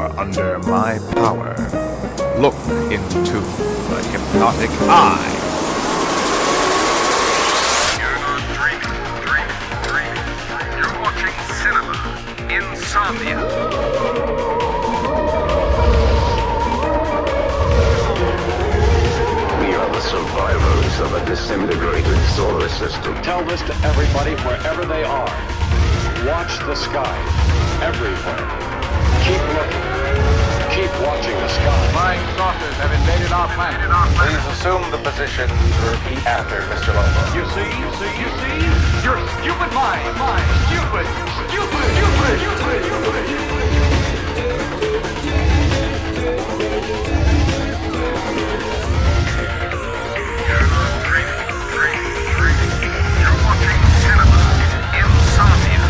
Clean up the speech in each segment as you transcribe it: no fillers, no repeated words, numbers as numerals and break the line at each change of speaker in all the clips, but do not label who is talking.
are under my power. Look into the hypnotic eye.
You're not dreaming. You're watching Cinema Insomnia.
We are the survivors of a disintegrated solar system.
Tell this to everybody wherever they are. Watch the sky. Everywhere. Keep looking. Keep watching the sky.
Flying saucers have invaded our planet. Please assume the position to repeat after Mr. Lobo.
You see? Your stupid mind. Stupid. You're not dreaming. You're watching Cinema Insomnia.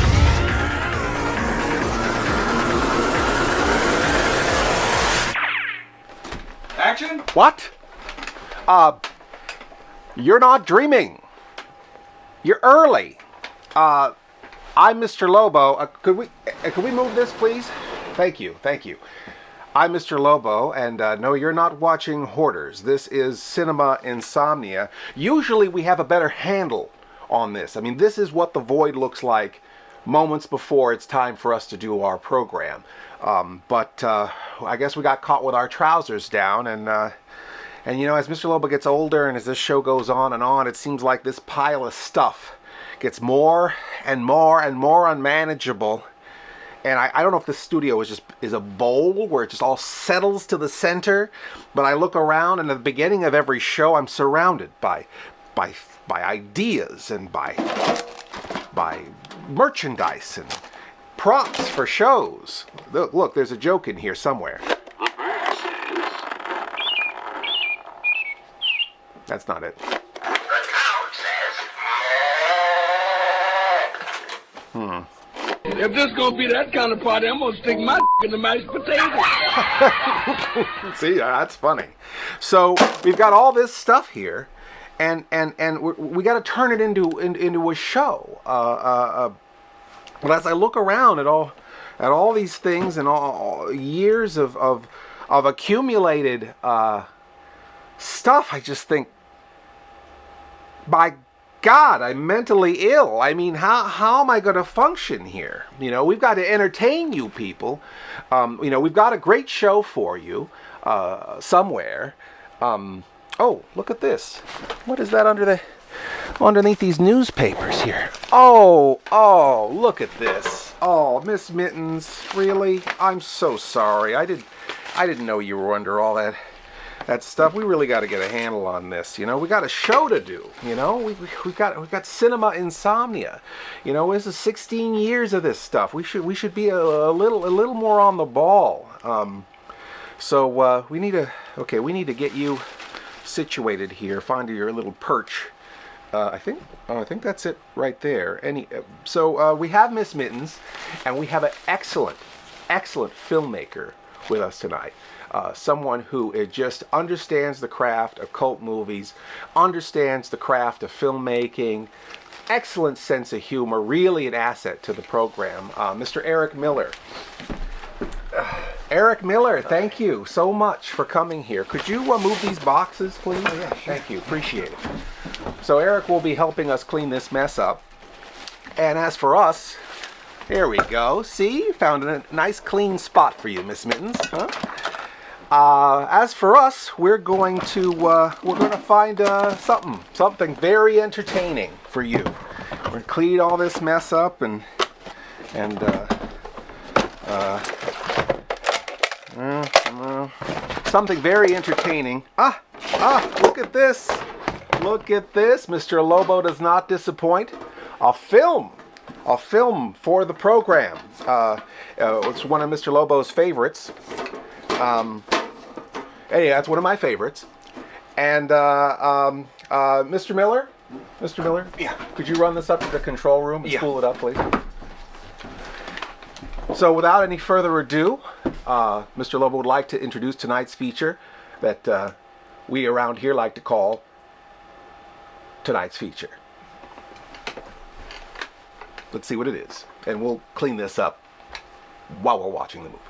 Action?
What? You're not dreaming. You're early. I'm Mr. Lobo. Could we move this, please? Thank you. I'm Mr. Lobo, and no, you're not watching Hoarders. This is Cinema Insomnia. Usually we have a better handle on this. I mean, this is what the void looks like moments before it's time for us to do our program. But I guess we got caught with our trousers down, and you know, as Mr. Lobo gets older and as this show goes on, it seems like this pile of stuff gets more and more unmanageable. And I don't know if this studio is a bowl where it just all settles to the center, but I look around and at the beginning of every show I'm surrounded by ideas and by merchandise and props for shows. Look, there's a joke in here somewhere. That's not it.
If this gonna be that kind of party, I'm gonna stick my in the mashed potatoes.
See, that's funny. So we've got all this stuff here, and we got to turn it into a show. But as I look around at all these things and all years of accumulated stuff, I just think, by God, I'm mentally ill. I mean, how am I going to function here? You know, we've got to entertain you people. You know, we've got a great show for you somewhere. Oh, look at this. What is that underneath these newspapers here? Oh, look at this. Oh, Miss Mittens, really? I'm so sorry. I didn't know you were under all that stuff. We really got to get a handle on this. You know, we got a show to do. You know, we got Cinema Insomnia. You know, this is 16 years of this stuff. We should be a little more on the ball. So we need to get you situated here. Find your little perch. I think that's it right there. So we have Miss Mittens, and we have an excellent filmmaker with us tonight. Someone who just understands the craft of cult movies, understands the craft of filmmaking, excellent sense of humor, really an asset to the program. Mr. Eric Miller. Eric Miller, thank you so much for coming here. Could you move these boxes, please? Oh, yeah, sure. Thank you, appreciate it. So Eric will be helping us clean this mess up. And as for us, here we go. See, found a nice clean spot for you, Miss Mittens. Huh? As for us, we're going to find something very entertaining for you. We're gonna clean all this mess up and something very entertaining. Look at this. Look at this. Mr. Lobo does not disappoint. A film for the program. It's one of Mr. Lobo's favorites. Hey, that's one of my favorites. And Mr. Miller, yeah, could you run this up to the control room and spool it up, please? So, without any further ado, Mr. Lobo would like to introduce tonight's feature that we around here like to call tonight's feature. Let's see what it is, and we'll clean this up while we're watching the movie.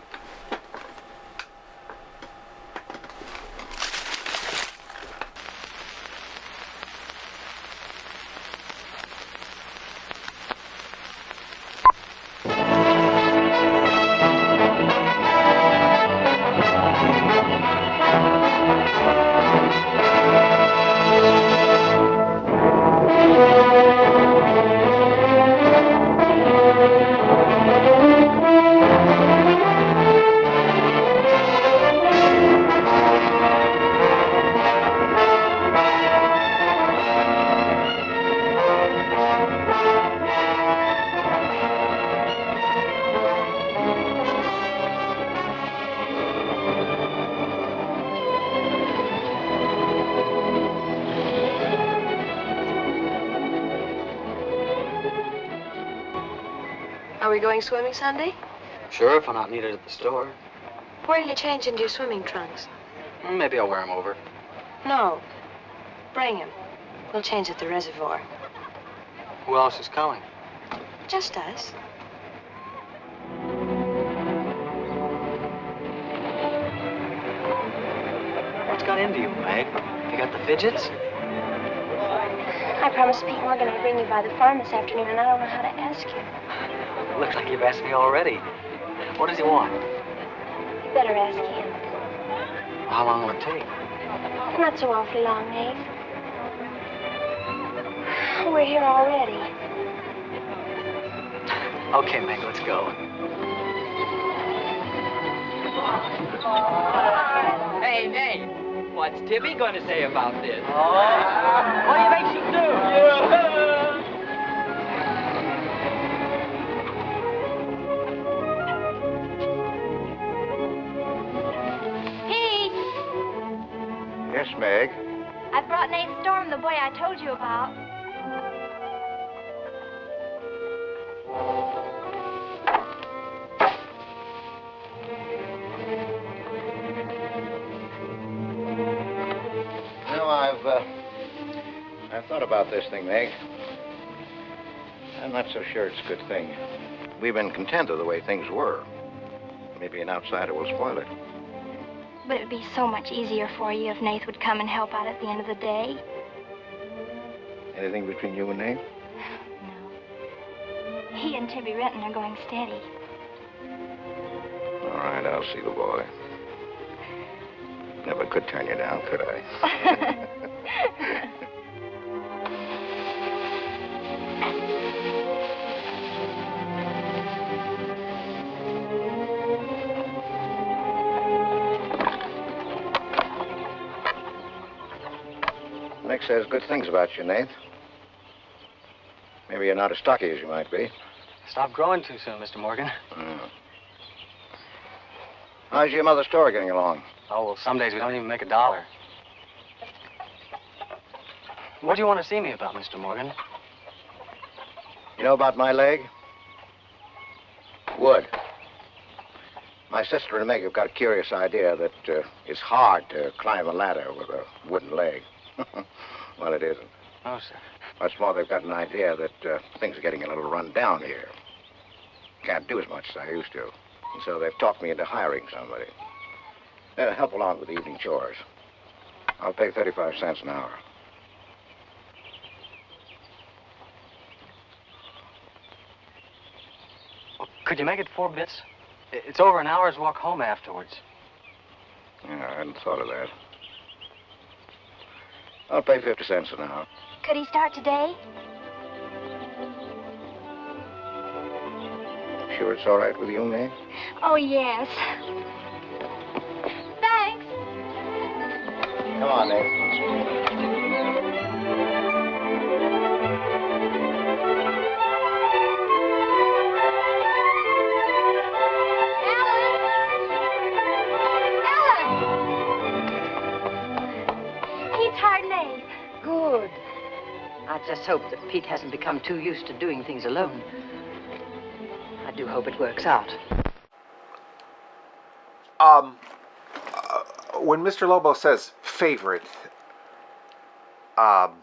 Are we going swimming Sunday?
Sure, if I'm not needed at the store.
Where will you change into your swimming trunks?
Maybe I'll wear them over.
No. Bring him. We'll change at the reservoir.
Who else is coming?
Just us.
What's got into you, Meg? You got the fidgets?
I promised Pete Morgan I'd bring you by the farm this afternoon, and I don't know how to ask you.
Looks like you've asked me already. What does he want?
You better ask him.
How long will it take?
Not so awfully long, Nate. We're here already.
Okay, Meg, let's go.
Hey, Nate, what's Tibby going to say about this? What do you think she'd do?
Pete!
Yes, Meg?
I brought Nate Storm, the boy I told you about.
I've thought about this thing, Meg. I'm not so sure it's a good thing. We've been content of the way things were. Maybe an outsider will spoil it.
But it would be so much easier for you if Nate would come and help out at the end of the day.
Anything between you and Nate?
No. He and Tibby Renton are going steady.
All right, I'll see the boy. Never could turn you down, could I? Nick says good things about you, Nate. Maybe you're not as stocky as you might be.
Stop growing too soon, Mr. Morgan.
How's your mother's store getting along?
Oh, well, some days we don't even make $1. What do you want to see me about, Mr. Morgan?
You know about my leg? Wood. My sister and Meg have got a curious idea that it's hard to climb a ladder with a wooden leg. Well, it isn't.
Oh, sir.
What's more, they've got an idea that things are getting a little run down here. Can't do as much as I used to. And so they've talked me into hiring somebody. Help along with the evening chores. I'll pay 35 cents an hour.
Well, could you make it 4 bits? It's over an hour's walk home afterwards.
Yeah, I hadn't thought of that. I'll pay 50 cents an hour.
Could he start today?
Sure it's all right with you, Nate?
Oh, yes. Thanks.
Come on, Nate.
Good. I just hope that Pete hasn't become too used to doing things alone. I do hope it works out.
When Mr. Lobo says favorite, well,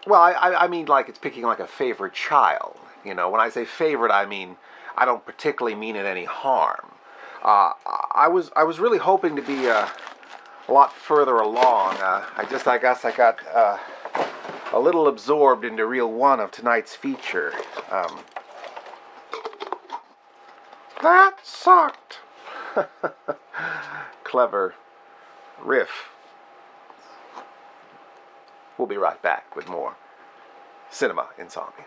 I mean like it's picking like a favorite child. You know, when I say favorite, I mean I don't particularly mean it any harm. I was really hoping to be a lot further along. I guess I got a little absorbed into reel 1 of tonight's feature. That sucked. Clever riff. We'll be right back with more Cinema Insomnia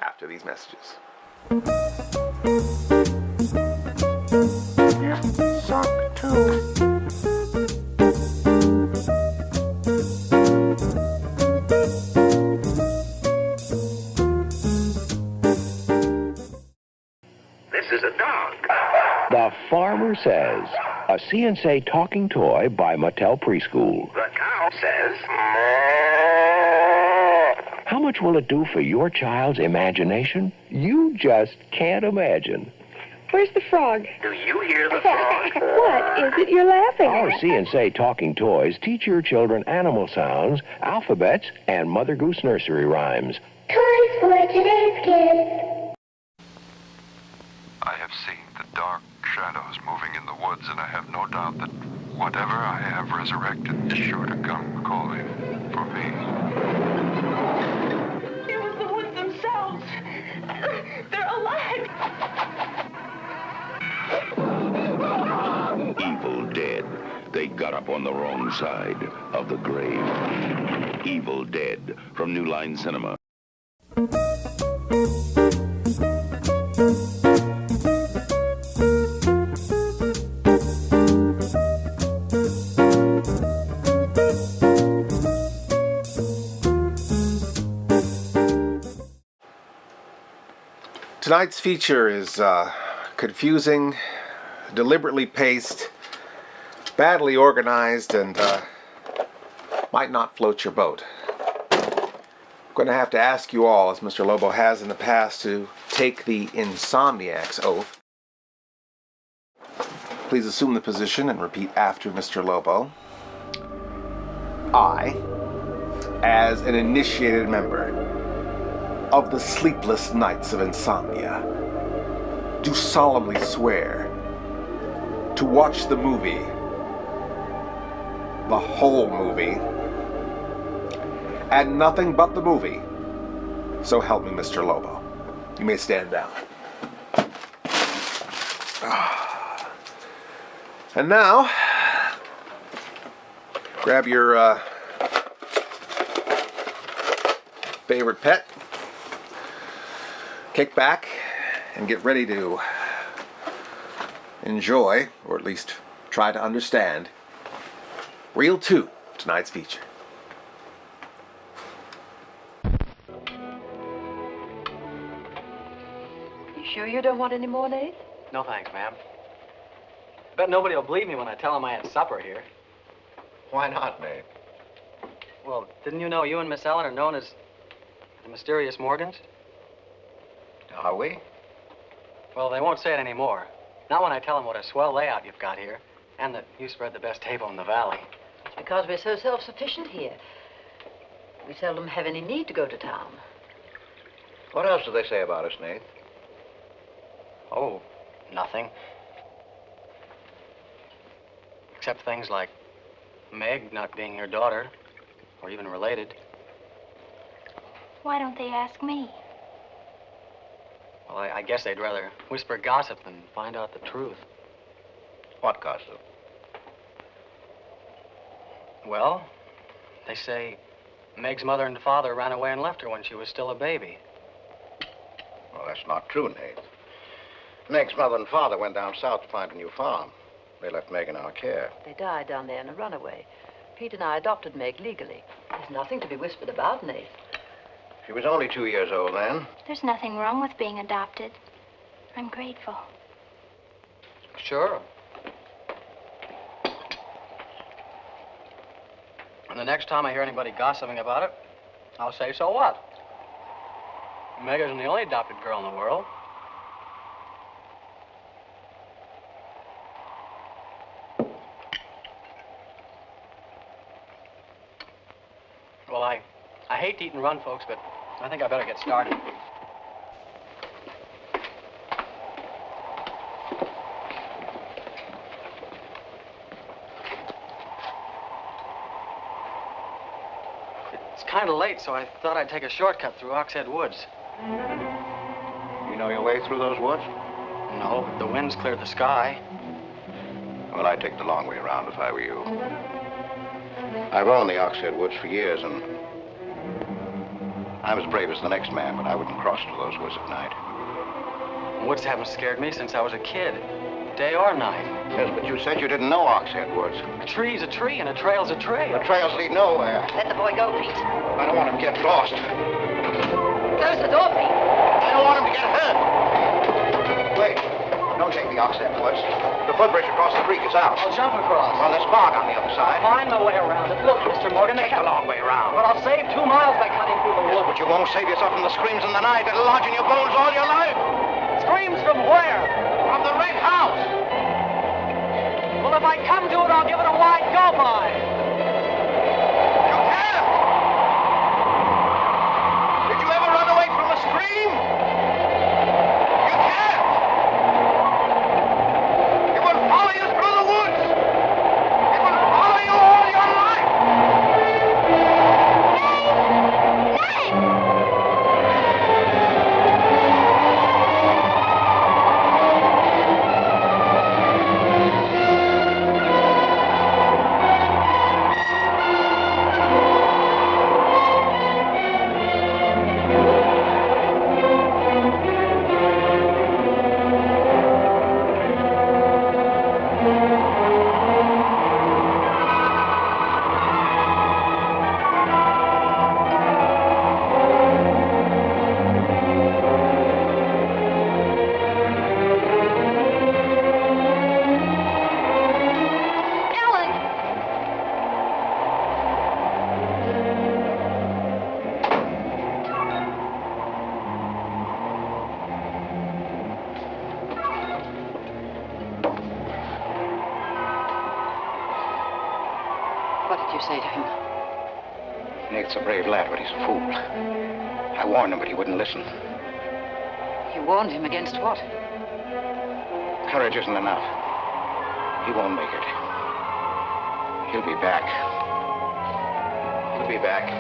after these messages. Yeah, suck too.
This is a dog.
The Farmer Says, a C&C talking toy by Mattel Preschool.
The cow says...
How much will it do for your child's imagination? You just can't imagine.
Where's the frog?
Do you hear the frog?
What is it you're laughing
Our
at?
C&C talking toys teach your children animal sounds, alphabets, and Mother Goose nursery rhymes.
Toys for today's kids.
I have seen the dark shadows moving in the woods, and I have no doubt that whatever I have resurrected is sure to come calling for me.
It was the woods themselves. They're alive.
Evil Dead. They got up on the wrong side of the grave. Evil Dead from New Line Cinema.
Tonight's feature is confusing, deliberately paced, badly organized, and might not float your boat. I'm going to have to ask you all, as Mr. Lobo has in the past, to take the Insomniac's oath. Please assume the position and repeat after Mr. Lobo. I, as an initiated member of the Sleepless Nights of Insomnia, do solemnly swear to watch the movie, the whole movie, and nothing but the movie. So help me, Mr. Lobo. You may stand down. And now, grab your favorite pet, kick back, and get ready to enjoy, or at least try to understand, Reel 2 of tonight's feature.
You sure you don't want any more, Nate?
No thanks, ma'am. Bet nobody will believe me when I tell them I had supper here.
Why not, Nate?
Well, didn't you know you and Miss Ellen are known as the mysterious Morgans?
Are we?
Well, they won't say it anymore. Not when I tell them what a swell layout you've got here, and that you spread the best table in the valley.
It's because we're so self-sufficient here. We seldom have any need to go to town.
What else do they say about us, Nate?
Oh, nothing. Except things like Meg not being your daughter, or even related.
Why don't they ask me?
Well, I guess they'd rather whisper gossip than find out the truth.
What gossip?
Well, they say Meg's mother and father ran away and left her when she was still a baby.
Well, that's not true, Nate. Meg's mother and father went down south to find a new farm. They left Meg in our care.
They died down there in a runaway. Pete and I adopted Meg legally. There's nothing to be whispered about, Nate.
She was only 2 years old then.
There's nothing wrong with being adopted. I'm grateful.
Sure. And the next time I hear anybody gossiping about it, I'll say, so what? Meg isn't the only adopted girl in the world. Well, I hate to eat and run, folks, but I think I better get started. It's kind of late, so I thought I'd take a shortcut through Oxhead Woods.
You know your way through those woods?
No, but the wind's cleared the sky.
Well, I'd take the long way around if I were you. I've owned the Oxhead Woods for years, and I'm as brave as the next man, but I wouldn't cross through those woods at night.
Woods haven't scared me since I was a kid, day or night.
Yes, but you said you didn't know Oxhead Woods.
A tree's a tree, and a trail's a trail.
The trails lead nowhere.
Let the boy go, Pete.
I don't want him to get lost.
Close the door, Pete.
I don't want him to get hurt. Wait, don't take the Oxhead Woods. The footbridge across the creek is out.
I'll jump across.
Well, there's fog on the other side.
I'll find my way around it. Look, Mr. Morgan,
Take the long way around.
But I'll save 2 miles by cutting through the
Yes,
woods.
but you won't save yourself from the screams in the night that'll lodge in your bones all your life.
Screams from where?
From the red house.
Well, if I come to it, I'll give it a wide go-by.
You can't. Did you ever run away from a scream? You can't. It will follow you through the woods. It will follow you all your life.
What did you say to him?
Nate's a brave lad, but he's a fool. I warned him, but he wouldn't listen.
You warned him against what?
Courage isn't enough. He won't make it. He'll be back. He'll be back.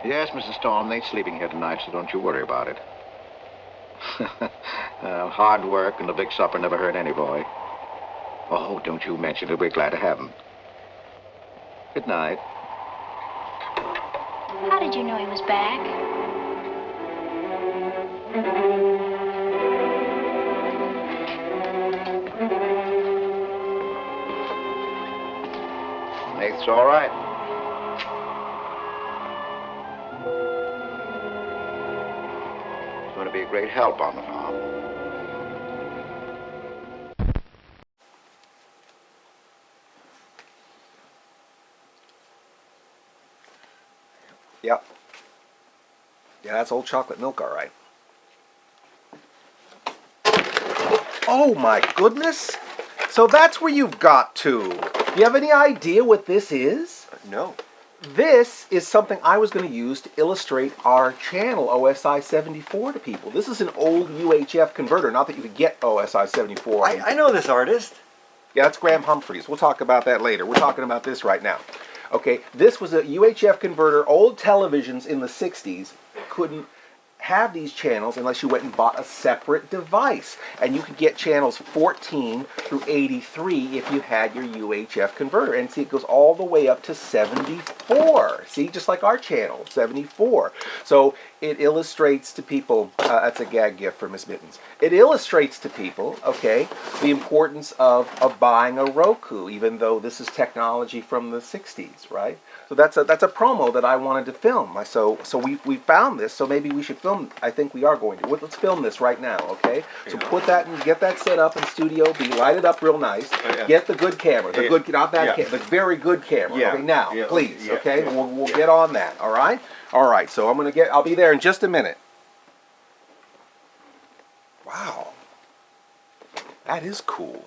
Yes, Mrs. Storm, Nate's sleeping here tonight, so don't you worry about it. Hard work and a big supper never hurt any boy. Oh, don't you mention it. We're glad to have him. Good night.
How did you know he was back?
Nate's all right. be a great help on the farm.
Yep. Yeah, that's old chocolate milk, all right. Oh my goodness! So that's where you've got to. Do you have any idea what this is?
No.
This is something I was going to use to illustrate our channel, OSI 74, to people. This is an old UHF converter. Not that you could get OSI 74.
I know this artist.
Yeah, that's Graham Humphreys. We'll talk about that later. We're talking about this right now. Okay, this was a UHF converter. Old televisions in the 60s couldn't have these channels unless you went and bought a separate device. And you could get channels 14 through 83 if you had your UHF converter. And see, it goes all the way up to 74. See, just like our channel, 74. So it illustrates to people, that's a gag gift for Miss Mittens. It illustrates to people, okay, the importance of buying a Roku, even though this is technology from the 60s, right? So that's a promo that I wanted to film. So we found this, so maybe we should film. I think we are going to. Let's film this right now, okay? So put that and get that set up in Studio B. Light it up real nice. Get the good camera, the good, not that camera, the very good camera.
Yeah.
Okay, now, please,
Yeah.
okay? We'll get on that. All right. All right. So I'll be there in just a minute. Wow, that is cool.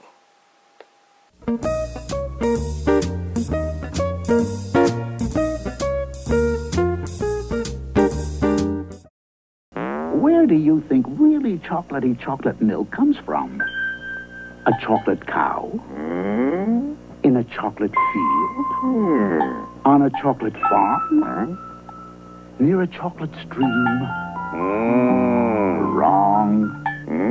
Where do you think really chocolatey chocolate milk comes from? A chocolate cow? In a chocolate field? On a chocolate farm? Near a chocolate stream? Wrong.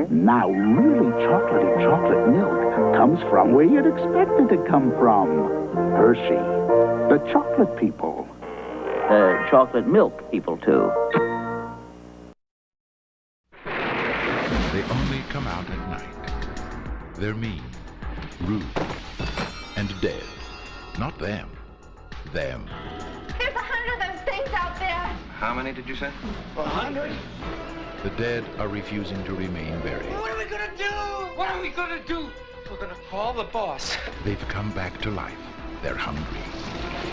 Now, really chocolatey chocolate milk comes from where you'd expect it to come from. Hershey, the chocolate people.
Chocolate milk people, too.
They only come out at night. They're mean, rude, and dead. Not them. Them.
There's 100 of those things out there.
How many did you say?
100?
The dead are refusing to remain buried.
What are we gonna do? What are we gonna do? We're gonna call the boss.
They've come back to life. They're hungry.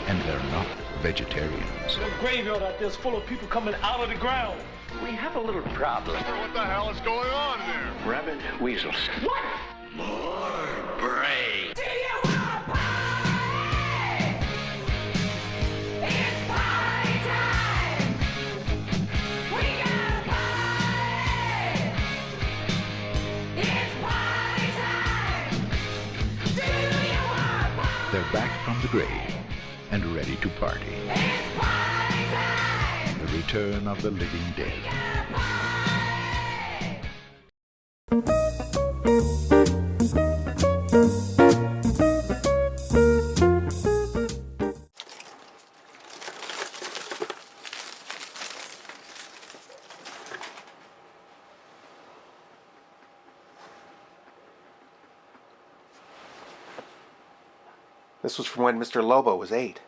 And they're not vegetarians.
The graveyard out there's full of people coming out of the ground.
We have a little problem.
What the hell is going on there?
Rabbit weasels.
What?
More brains.
Do you want pie? It's pie time! We got pie! It's pie time! Do you want pie?
They're back from the grave and ready to party.
It's pie time!
The return of the living dead.
This was from when Mr. Lobo was 8.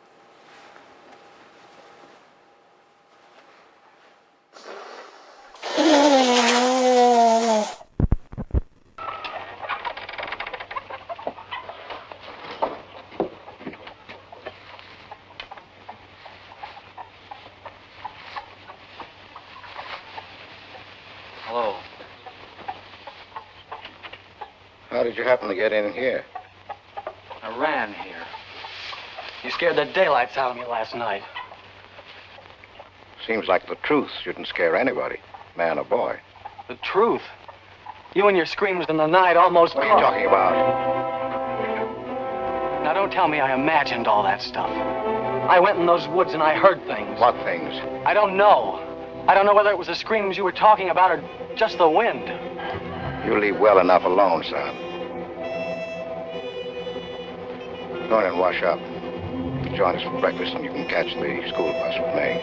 Hello.
How did you happen to get in here?
I ran here. You scared the daylights out of me last night.
Seems like the truth shouldn't scare anybody, man or boy.
The truth? You and your screams in the night almost...
What are you talking about?
Now, don't tell me I imagined all that stuff. I went in those woods and I heard things.
What things?
I don't know. I don't know whether it was the screams you were talking about or just the wind.
You leave well enough alone, son. Go in and wash up. Join us for breakfast and you can catch the school bus with me.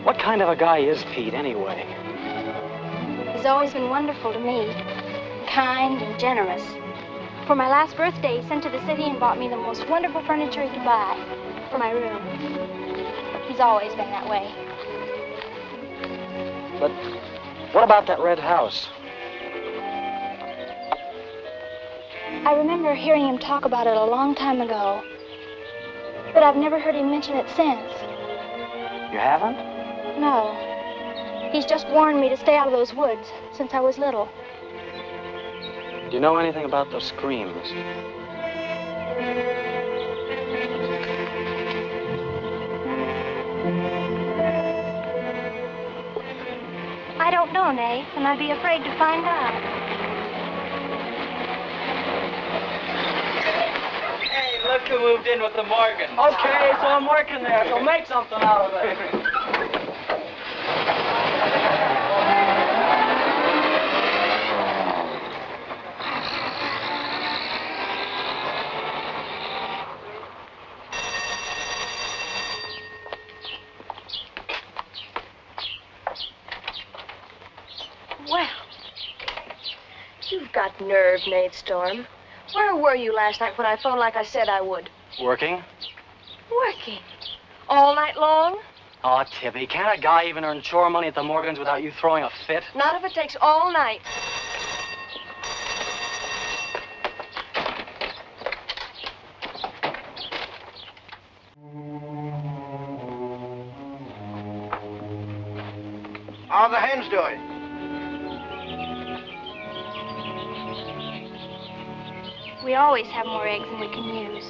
What kind of a guy is Pete, anyway?
He's always been wonderful to me. kind and generous. For my last birthday, he sent to the city and bought me the most wonderful furniture he could buy for my room. He's always been that way.
But what about that red house?
I remember hearing him talk about it a long time ago, but I've never heard him mention it since.
You haven't?
No. He's just warned me to stay out of those woods since I was little.
Do you know anything about those screams?
I don't know, Nay, and I'd be afraid to find out.
Hey, look who moved in with the Morgans.
Okay, so I'm working there, so make something out of it.
Well, you've got nerve, Nate Storm. Where were you last night when I phoned like I said I would?
Working?
Working. All night long?
Oh, Tibby, can't a guy even earn chore money at the Morgans without you throwing a fit?
Not if it takes all night.
How are the hens doing?
We always have more eggs than we can use.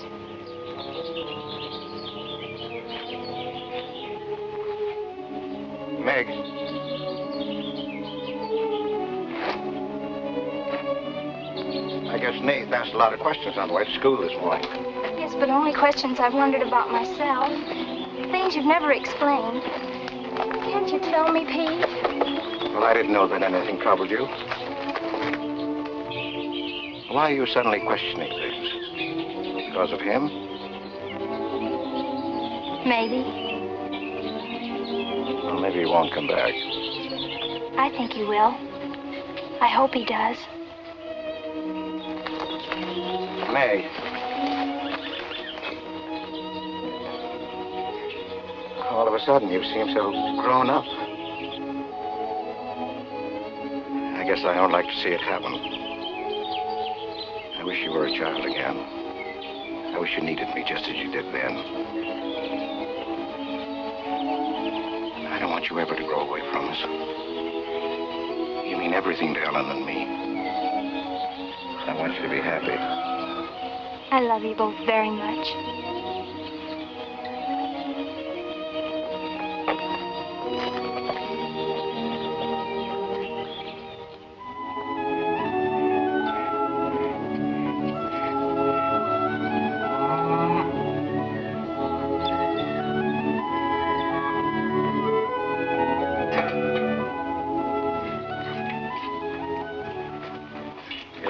Meg. I guess Nate asked a lot of questions on the way to school this morning.
Yes, but only questions I've wondered about myself. Things you've never explained. Can't you tell me, Pete?
Well, I didn't know that anything troubled you. Why are you suddenly questioning things? Because of him?
Maybe.
Well, maybe he won't come back.
I think he will. I hope he does.
Meg. All of a sudden, you seem so grown up. I guess I don't like to see it happen. I wish you were a child again. I wish you needed me just as you did then. I don't want you ever to grow away from us. You mean everything to Ellen and me. I want you to be happy.
I love you both very much.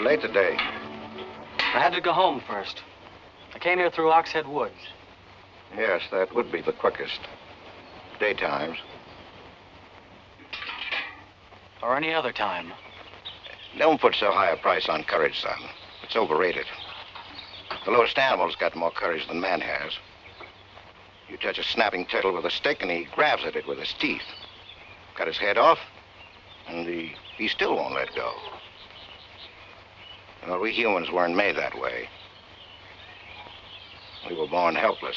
Late today.
I had to go home first. I came here through Oxhead Woods.
Yes, that would be the quickest. Daytimes.
Or any other time.
Don't put so high a price on courage, son. It's overrated. The lowest animal's got more courage than man has. You touch a snapping turtle with a stick and he grabs at it with his teeth. Cut his head off, and he still won't let go. Well, we humans weren't made that way. We were born helpless.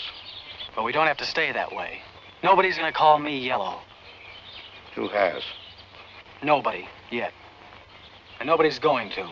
But we don't have to stay that way. Nobody's gonna call me yellow.
Who has?
Nobody, yet. And nobody's going to.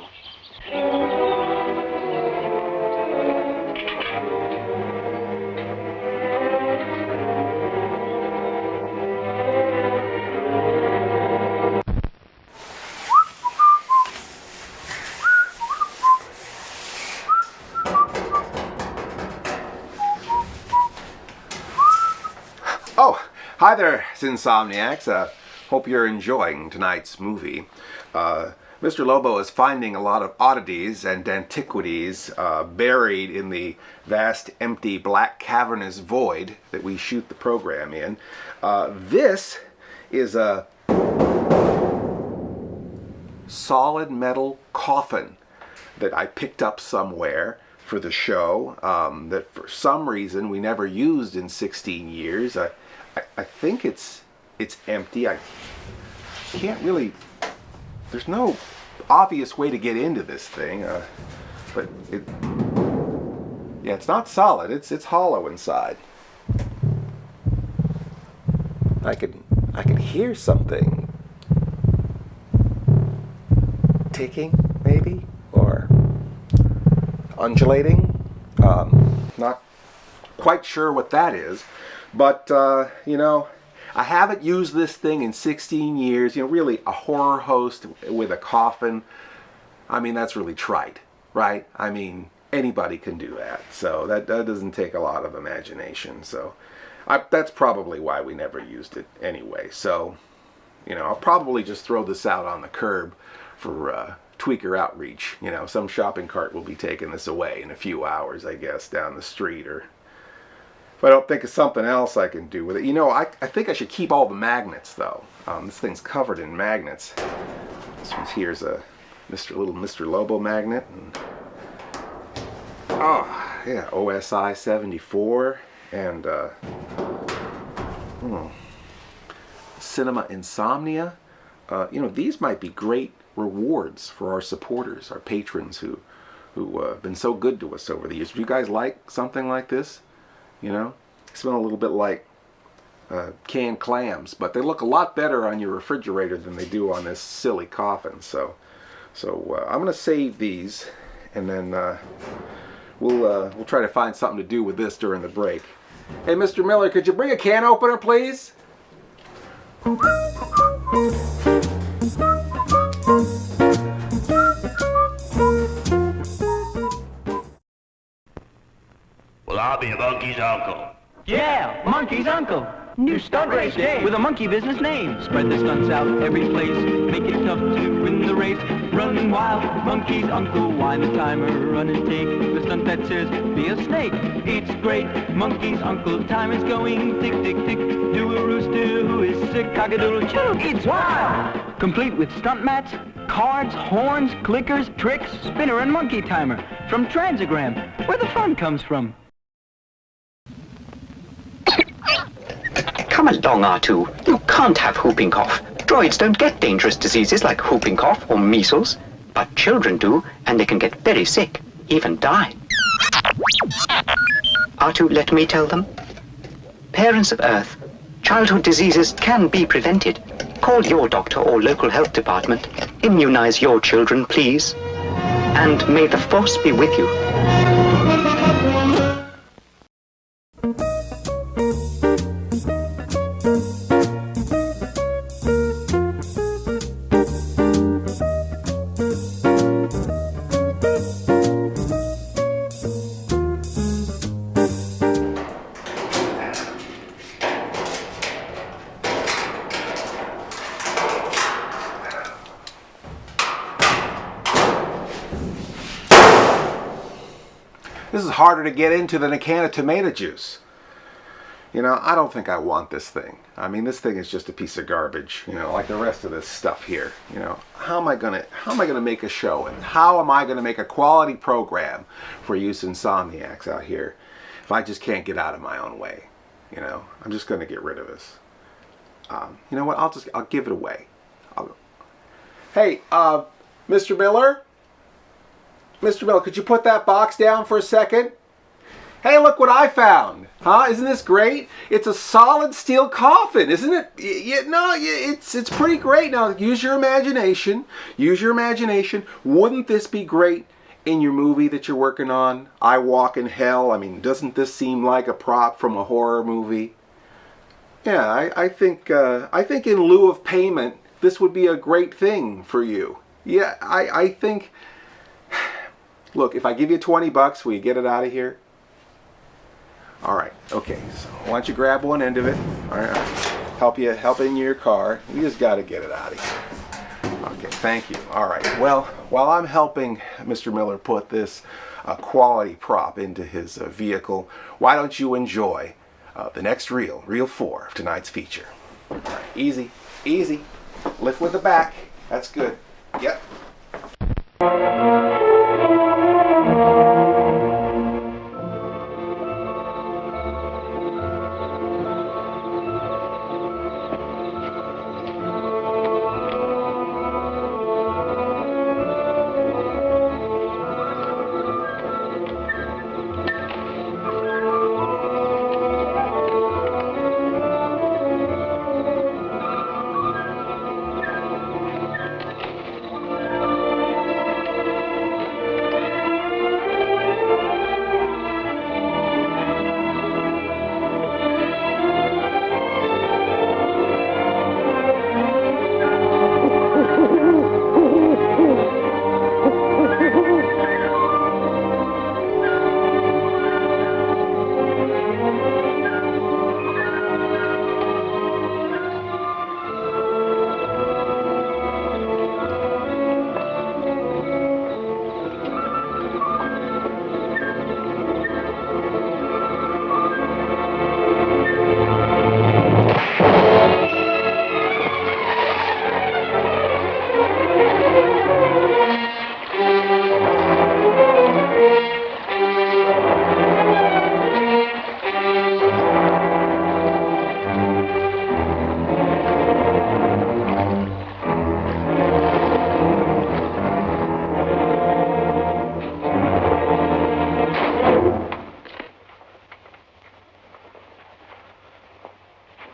Hi there, Insomniacs. Hope you're enjoying tonight's movie. Mr. Lobo is finding a lot of oddities and antiquities buried in the vast, empty, black, cavernous void that we shoot the program in. This is a solid metal coffin that I picked up somewhere for the show, that for some reason we never used in 16 years. I think it's empty. I can't really, there's no obvious way to get into this thing, but yeah, it's not solid. It's hollow inside. I could hear something ticking, maybe, or undulating. Not quite sure what that is, but you know, I haven't used this thing in 16 years. You know, really, a horror host with a coffin. I mean, that's really trite, right? I mean, anybody can do that. So that doesn't take a lot of imagination. So that's probably why we never used it anyway. So, you know, I'll probably just throw this out on the curb for tweaker outreach. You know, some shopping cart will be taking this away in a few hours, I guess, down the street. Or if I don't think of something else I can do with it. You know, I think I should keep all the magnets, though. This thing's covered in magnets. This one's here's a little Mr. Lobo magnet. And, oh, yeah, OSI 74. And Cinema Insomnia. You know, these might be great rewards for our supporters, our patrons who have been so good to us over the years. Do you guys like something like this? You know, they smell a little bit like canned clams, but they look a lot better on your refrigerator than they do on this silly coffin. So I'm gonna save these, and then we'll try to find something to do with this during the break. Hey, Mr. Miller, could you bring a can opener, please?
Well, I'll be a monkey's uncle.
Yeah, Monkey's Uncle. New stunt race game with a monkey business name. Spread the stunts out every place. Make it tough to win the race. Run wild, Monkey's Uncle. Wind the timer, run and take the stunt that says be a snake. It's great, Monkey's Uncle. Time is going tick, tick, tick. Do a rooster who is sick. Cock-a-doodle choo. It's wild. Complete with stunt mats, cards, horns, clickers, tricks, spinner, and monkey timer. From Transagram, where the fun comes from.
Come along, R2. You can't have whooping cough. Droids don't get dangerous diseases like whooping cough or measles, but children do, and they can get very sick, even die. R2, let me tell them. Parents of Earth, childhood diseases can be prevented. Call your doctor or local health department. Immunize your children, please. And may the Force be with you.
This is harder to get into than a can of tomato juice. You know, I don't think I want this thing. I mean, this thing is just a piece of garbage, you know, like the rest of this stuff here. You know, how am I gonna make a show, and how am I gonna make a quality program for you Insomniacs out here if I just can't get out of my own way? You know, I'm just gonna get rid of this. You know what? I'll give it away. Hey, Mr. Miller? Mr. Miller, could you put that box down for a second? Hey, look what I found. Huh? Isn't this great? It's a solid steel coffin, isn't it? It's pretty great. Now, use your imagination. Use your imagination. Wouldn't this be great in your movie that you're working on? I Walk in Hell. I mean, doesn't this seem like a prop from a horror movie? Yeah, I think in lieu of payment, this would be a great thing for you. Yeah, I think... Look, if I give you 20 bucks, will you get it out of here? All right, okay, so why don't you grab one end of it? All right, help in your car. You just got to get it out of here. Okay, thank you. All right, well, while I'm helping Mr. Miller put this quality prop into his vehicle, why don't you enjoy the next reel 4 of tonight's feature. All right, easy, easy. Lift with the back. That's good. Yep.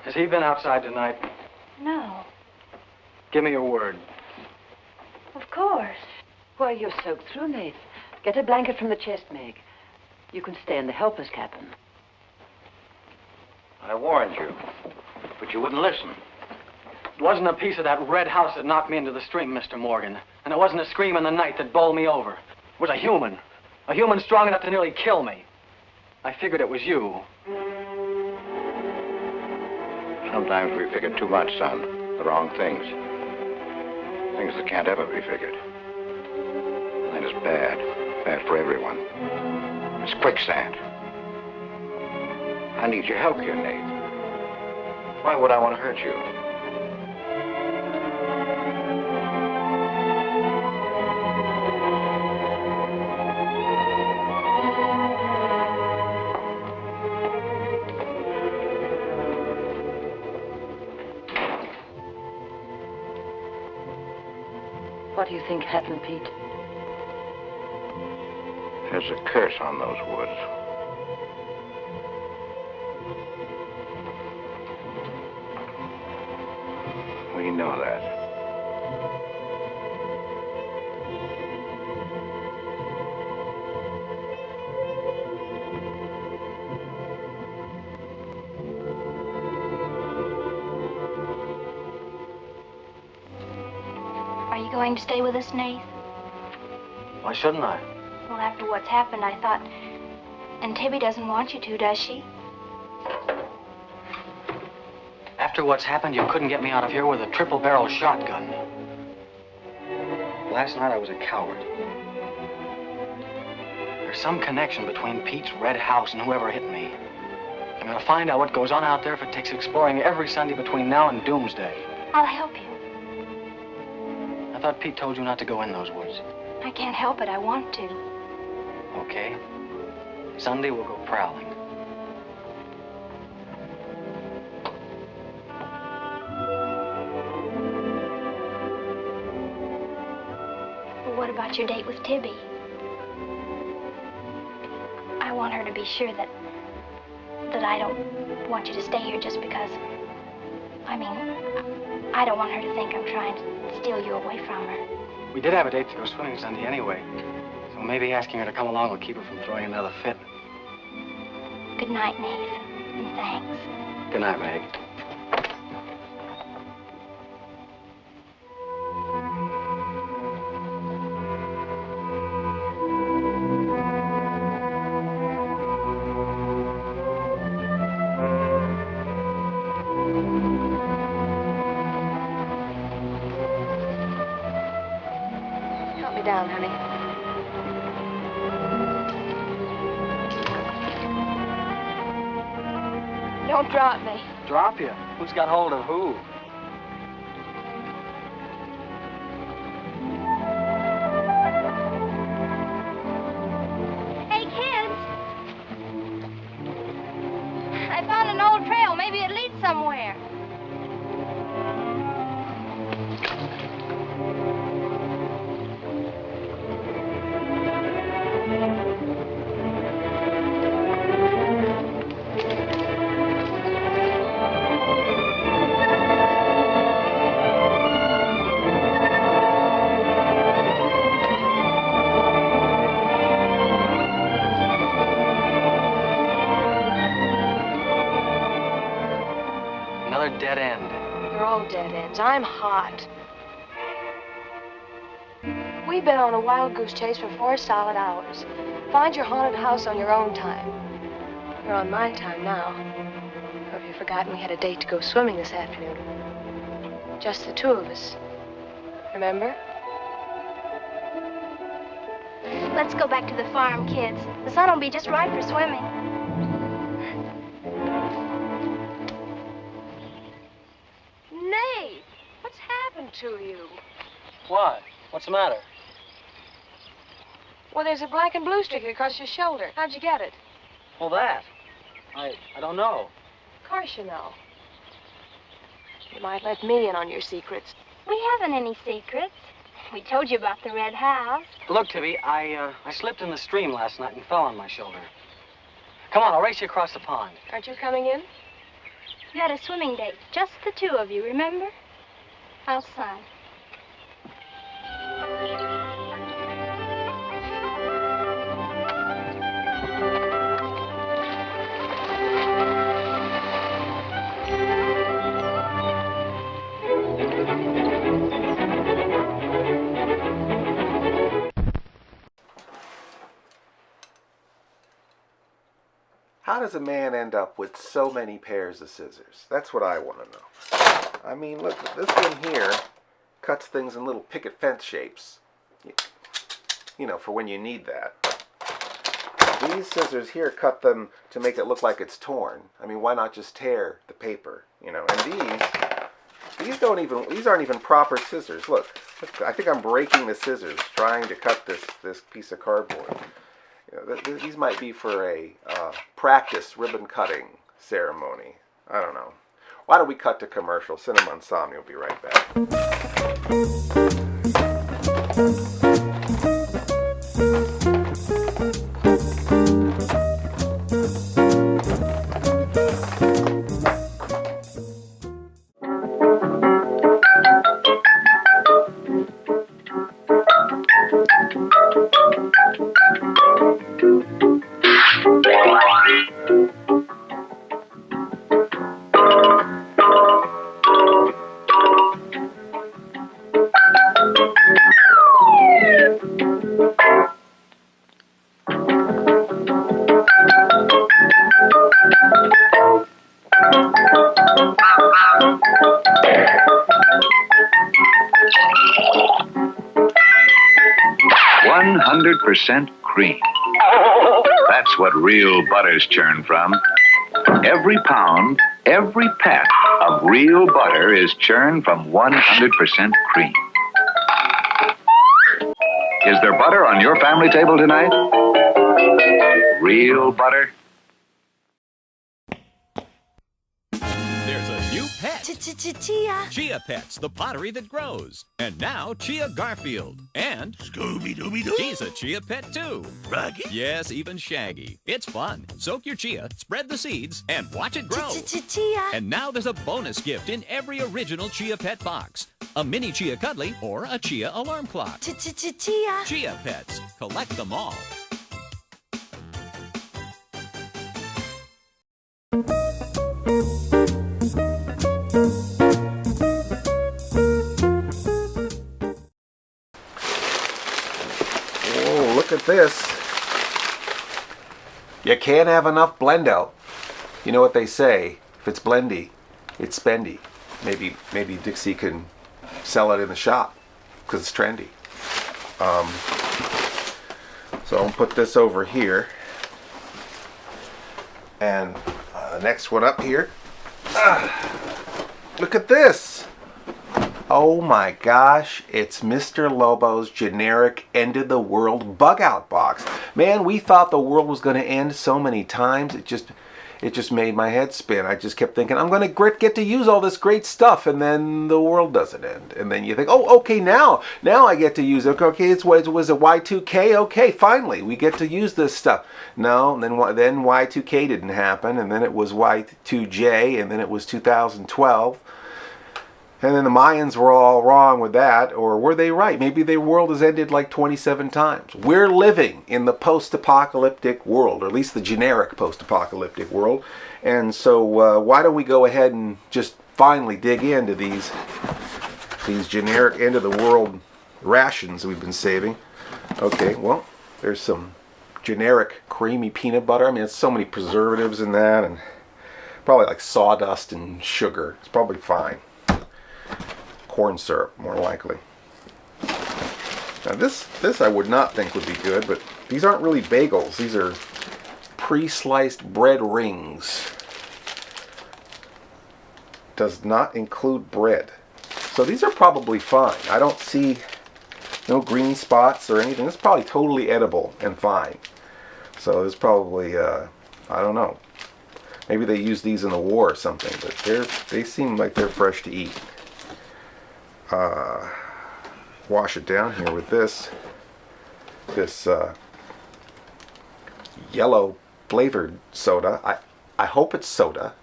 Has he been outside tonight?
No.
Give me your word.
Of course.
Why, you're soaked through, Nath. Get a blanket from the chest, Meg. You can stay in the helper's cabin.
I warned you, but you wouldn't listen.
It wasn't a piece of that red house that knocked me into the stream, Mr. Morgan. And it wasn't a scream in the night that bowled me over. It was a human. A human strong enough to nearly kill me. I figured it was you.
Sometimes we figure too much, son. The wrong things. Things that can't ever be figured. And it's bad. Bad for everyone. It's quicksand. I need your help here, Nate. Why would I want to hurt you?
What do you think happened, Pete?
There's a curse on those woods. We know that.
Are you going to stay with us, Nath?
Why shouldn't I?
Well, after what's happened, I thought... And Tibby doesn't want you to, does she?
After what's happened, you couldn't get me out of here with a triple-barrel shotgun. Last night, I was a coward. There's some connection between Pete's red house and whoever hit me. I'm gonna find out what goes on out there if it takes exploring every Sunday between now and doomsday.
I'll help you.
I thought Pete told you not to go in those woods.
I can't help it. I want to.
Okay. Sunday, we'll go prowling.
But what about your date with Tibby? I want her to be sure that I don't want you to stay here just because... I mean, I don't want her to think I'm trying to steal you away from her.
We did have a date to go swimming Sunday anyway. So maybe asking her to come along will keep her from throwing another fit.
Good night, Nate. And thanks.
Good night, Meg.
Help me down, honey. Don't drop me.
Drop you? Who's got hold of who?
I found an old trail. Maybe it leads somewhere.
Another dead end.
You're all dead ends. I'm hot. We've been on a wild goose chase for 4 solid hours. Find your haunted house on your own time. You're on my time now. Or have you forgotten we had a date to go swimming this afternoon? Just the 2 of us. Remember?
Let's go back to the farm, kids. The sun will be just right for swimming.
Nate, what's happened to you?
What? What's the matter?
Well, there's a black and blue streak across your shoulder. How'd you get it?
Well, that. I don't know.
Of course you know. You might let me in on your secrets.
We haven't any secrets. We told you about the red house.
Look, Tibby, I slipped in the stream last night and fell on my shoulder. Come on, I'll race you across the pond.
Aren't you coming in?
You had a swimming date. Just the 2 of you, remember? How's Son?
How does a man end up with so many pairs of scissors? That's what I want to know. I mean, look, this one here cuts things in little picket fence shapes. You know, for when you need that. These scissors here cut them to make it look like it's torn. I mean, why not just tear the paper? You know, and these aren't even proper scissors. Look, I think I'm breaking the scissors trying to cut this piece of cardboard. You know, these might be for a practice ribbon cutting ceremony. I don't know. Why don't we cut to commercial? Cinema Insomnia will be right back.
100% cream. That's what real butters churn from. Every pound, every pat of real butter is churned from 100% cream. Is there butter on your family table tonight? Real butter?
There's a new pet.
Chia.
Chia Pets, the pottery that grows. And now Chia Garfield. And
Scooby-Dooby-Doo.
She's a Chia pet too.
Raggy?
Yes, even Shaggy. It's fun. Soak your Chia, spread the seeds, and watch it grow.
Chia.
And now there's a bonus gift in every original Chia Pet box. A mini Chia Cuddly or a Chia alarm clock.
Chia.
Chia Pets. Collect them all.
Oh, look at this. You can't have enough Blendo. You know what they say, if it's blendy, it's spendy. Maybe Dixie can sell it in the shop because it's trendy. So I'll put this over here. And the next one up here. Look at this. Oh my gosh, it's Mr. Lobo's generic end of the world bug out box. Man, we thought the world was going to end so many times. it just made my head spin. I just kept thinking, I'm going to get to use all this great stuff, and then the world doesn't end. And then you think, oh, okay, now I get to use it. Okay, it was a Y2K. Okay, finally, we get to use this stuff. No, then Y2K didn't happen, and then it was Y2J, and then it was 2012. And then the Mayans were all wrong with that, or were they right? Maybe the world has ended like 27 times. We're living in the post-apocalyptic world, or at least the generic post-apocalyptic world. And so why don't we go ahead and just finally dig into these generic end-of-the-world rations we've been saving. Okay, well, there's some generic creamy peanut butter. I mean, there's so many preservatives in that, and probably like sawdust and sugar. It's probably fine. Corn syrup, more likely. Now this I would not think would be good, but these aren't really bagels. These are pre-sliced bread rings. Does not include bread. So these are probably fine. I don't see no green spots or anything. This is probably totally edible and fine. So this probably, I don't know. Maybe they use these in the war or something, but they seem like they're fresh to eat. Wash it down here with this yellow flavored soda. I hope it's soda.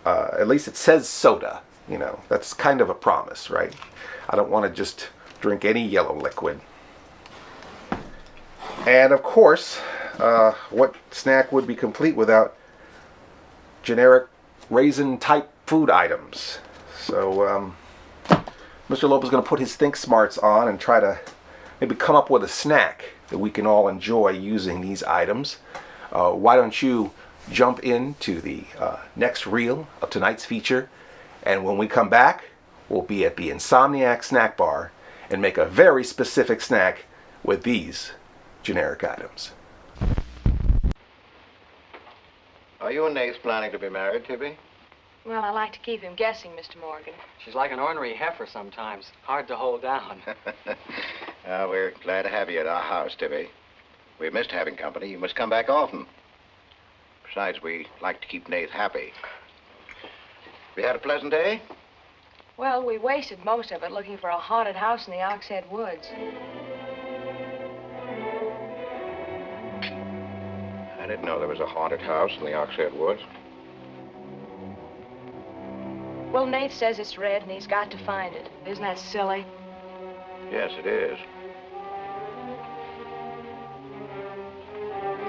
At least it says soda. You know, that's kind of a promise, right? I don't want to just drink any yellow liquid. And of course, what snack would be complete without generic raisin type food items? So Mr. Lobo's going to put his Think Smarts on and try to maybe come up with a snack that we can all enjoy using these items. Why don't you jump into the next reel of tonight's feature, and when we come back, we'll be at the Insomniac snack bar and make a very specific snack with these generic items.
Are you and Nath planning to be married, Tibby?
Well, I like to keep him guessing, Mr. Morgan.
She's like an ornery heifer sometimes. Hard to hold down.
We're glad to have you at our house, Tibby. We've missed having company. You must come back often. Besides, we like to keep Nath happy. Have you had a pleasant day?
Well, we wasted most of it looking for a haunted house in the Oxhead Woods.
I didn't know there was a haunted house in the Oxhead Woods.
Well, Nath says it's red and he's got to find it. Isn't that silly?
Yes, it is.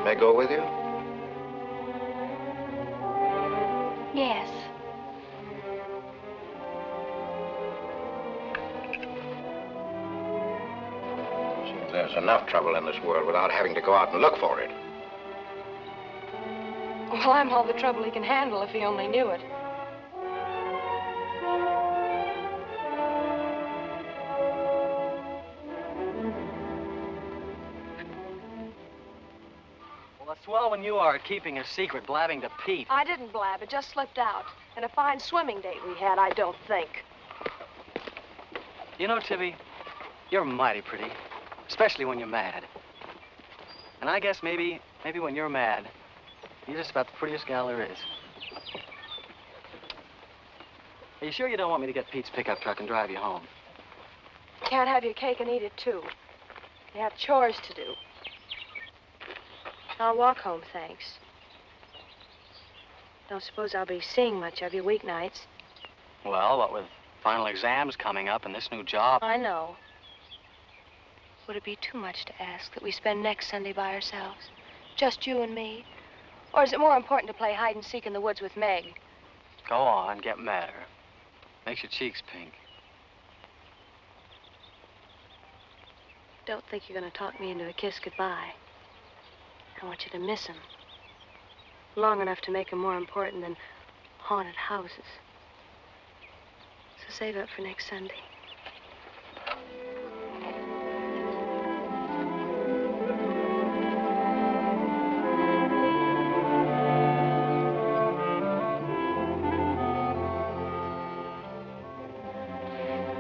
May I go with you?
Yes.
There's enough trouble in this world without having to go out and look for it.
Well, I'm all the trouble he can handle if he only knew it.
Well, it's swell when you are at keeping a secret, blabbing to Pete.
I didn't blab. It just slipped out. And a fine swimming date we had, I don't think.
You know, Tibby, you're mighty pretty, especially when you're mad. And I guess maybe when you're mad, you're just about the prettiest gal there is. Are you sure you don't want me to get Pete's pickup truck and drive you home?
Can't have your cake and eat it, too. You have chores to do. I'll walk home, thanks. Don't suppose I'll be seeing much of you weeknights.
Well, what with final exams coming up and this new job.
I know. Would it be too much to ask that we spend next Sunday by ourselves? Just you and me? Or is it more important to play hide and seek in the woods with Meg?
Go on, get madder. Makes your cheeks pink.
Don't think you're going to talk me into a kiss goodbye. I want you to miss him. Long enough to make him more important than haunted houses. So save up for next Sunday.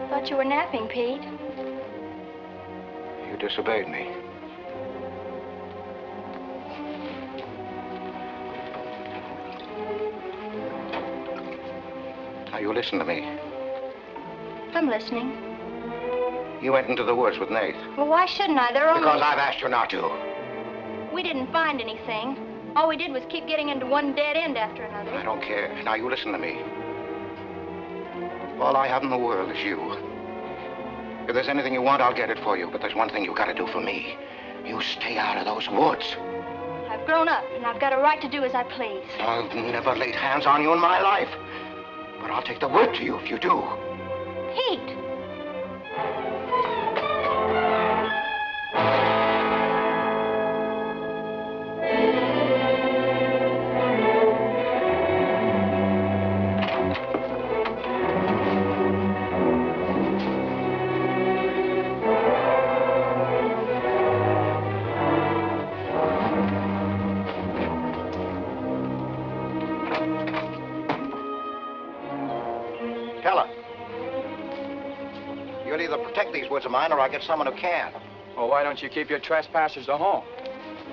Thought you were napping, Pete.
You disobeyed me. you listen to me.
I'm listening.
You went into the woods with Nate.
Well, why shouldn't I? They're only...
Because I've asked you not to.
We didn't find anything. All we did was keep getting into one dead end after another.
I don't care. Now you listen to me. All I have in the world is you. If there's anything you want, I'll get it for you. But there's one thing you gotta do for me. You stay out of those woods.
I've grown up, and I've got a right to do as I please.
I've never laid hands on you in my life. But I'll take the word to you if you do.
Pete!
Tell her. You'll either protect these woods of mine or I'll get someone who can.
Well, why don't you keep your trespassers to home?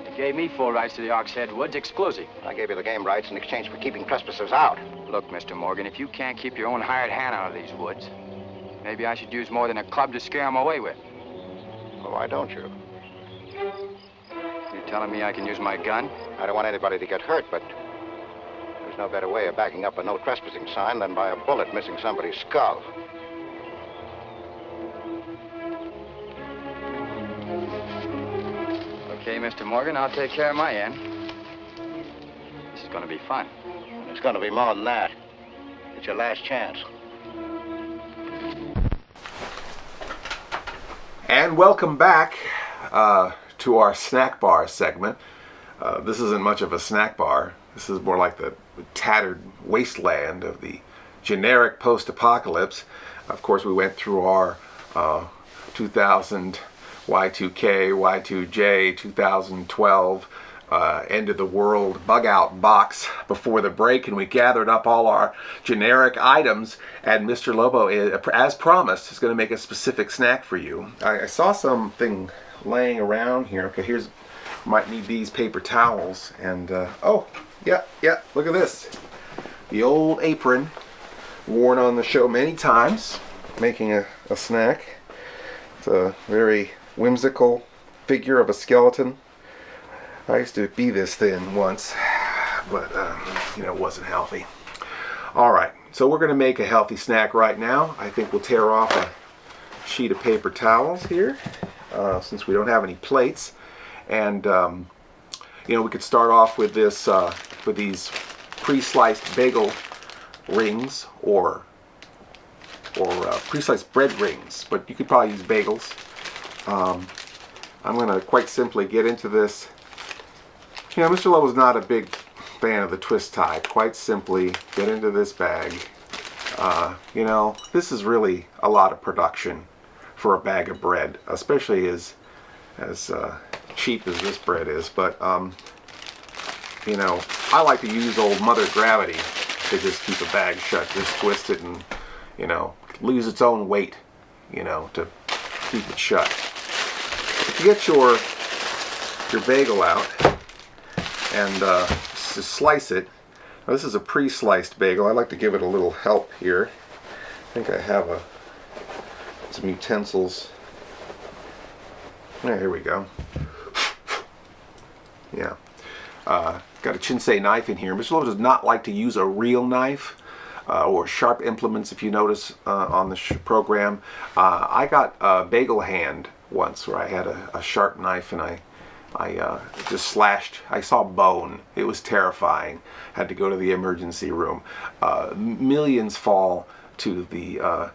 You gave me full rights to the Ox Head Woods, exclusive.
I gave you the game rights in exchange for keeping trespassers out.
Look, Mr. Morgan, if you can't keep your own hired hand out of these woods, maybe I should use more than a club to scare them away with.
Well, why don't you?
You telling me I can use my gun?
I don't want anybody to get hurt, but there's no better way of backing up a no trespassing sign than by a bullet missing somebody's skull.
Okay, Mr. Morgan, I'll take care of my end. This is going to be fun.
It's going to be more than that. It's your last chance.
And welcome back to our snack bar segment. This isn't much of a snack bar. This is more like the tattered wasteland of the generic post-apocalypse. Of course, we went through our 2000 Y2K, Y2J, 2012 end of the world bug out box before the break, and we gathered up all our generic items, and Mr. Lobo, as promised, is going to make a specific snack for you. I saw something laying around here. Okay, here's, might need these paper towels, and oh, yeah, look at this. The old apron, worn on the show many times, making a snack. It's a very whimsical figure of a skeleton. I used to be this thin once, but you know, it wasn't healthy. All right, so we're going to make a healthy snack right now. I think we'll tear off a sheet of paper towels here, since we don't have any plates, and you know, we could start off with this, with these pre-sliced bagel rings, or pre-sliced bread rings, but you could probably use bagels. I'm going to quite simply get into this. You know, Mr. Lobo's not a big fan of the twist tie. Quite simply get into this bag. You know, this is really a lot of production for a bag of bread, especially as cheap as this bread is. But you know, I like to use old Mother Gravity to just keep a bag shut. Just twist it and, you know, lose its own weight, you know, to keep it shut. To get your bagel out and to slice it. Now, this is a pre-sliced bagel. I like to give it a little help here. I think I have some utensils. Yeah, here we go. Yeah. Got a Chinsei knife in here. Mr. Lobo does not like to use a real knife or sharp implements, if you notice on the program. I got a bagel hand once where I had a sharp knife, and I just slashed. I saw bone. It was terrifying. Had to go to the emergency room. Millions fall to the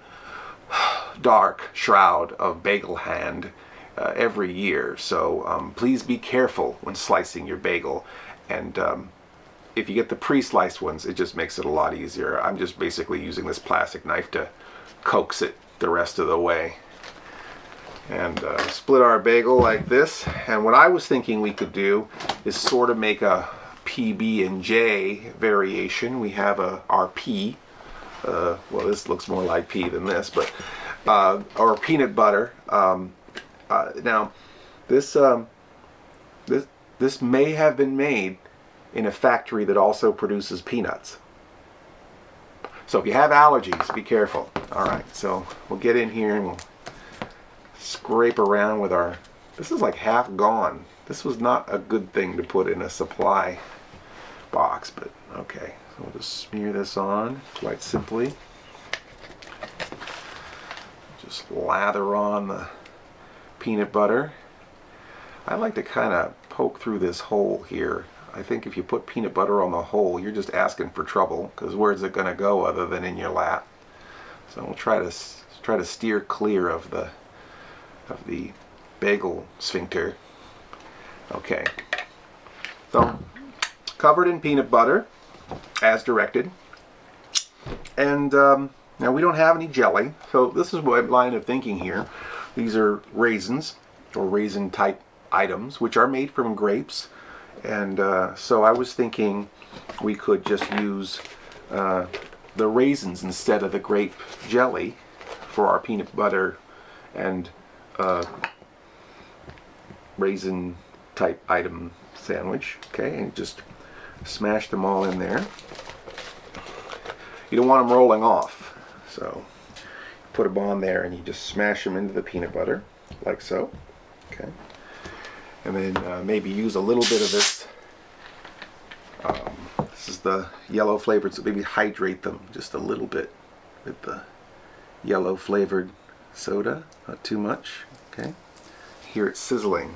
dark shroud of bagel hand every year. So please be careful when slicing your bagel. And if you get the pre-sliced ones, it just makes it a lot easier. I'm just basically using this plastic knife to coax it the rest of the way. And split our bagel like this. And what I was thinking we could do is sort of make a PB&J variation. We have our P. Well, this looks more like P than this, but or peanut butter. Now, this may have been made in a factory that also produces peanuts. So if you have allergies, be careful. All right, so we'll get in here and we'll scrape around with our, this is like half gone. This was not a good thing to put in a supply box, but okay. So we'll just smear this on quite simply. Just lather on the peanut butter. I like to kind of poke through this hole here. I think if you put peanut butter on the hole, you're just asking for trouble, because where's it going to go other than in your lap? So we'll try to steer clear of the bagel sphincter. Okay. So covered in peanut butter, as directed. And now we don't have any jelly, so this is my line of thinking here. These are raisins, or raisin type items, which are made from grapes. And so I was thinking we could just use the raisins instead of the grape jelly for our peanut butter and raisin type item sandwich. Okay, and just smash them all in there. You don't want them rolling off, so put them on there and you just smash them into the peanut butter like so. Okay. And then maybe use a little bit of this. This is the yellow flavored, so maybe hydrate them just a little bit with the yellow flavored soda, not too much. Okay. Hear it sizzling.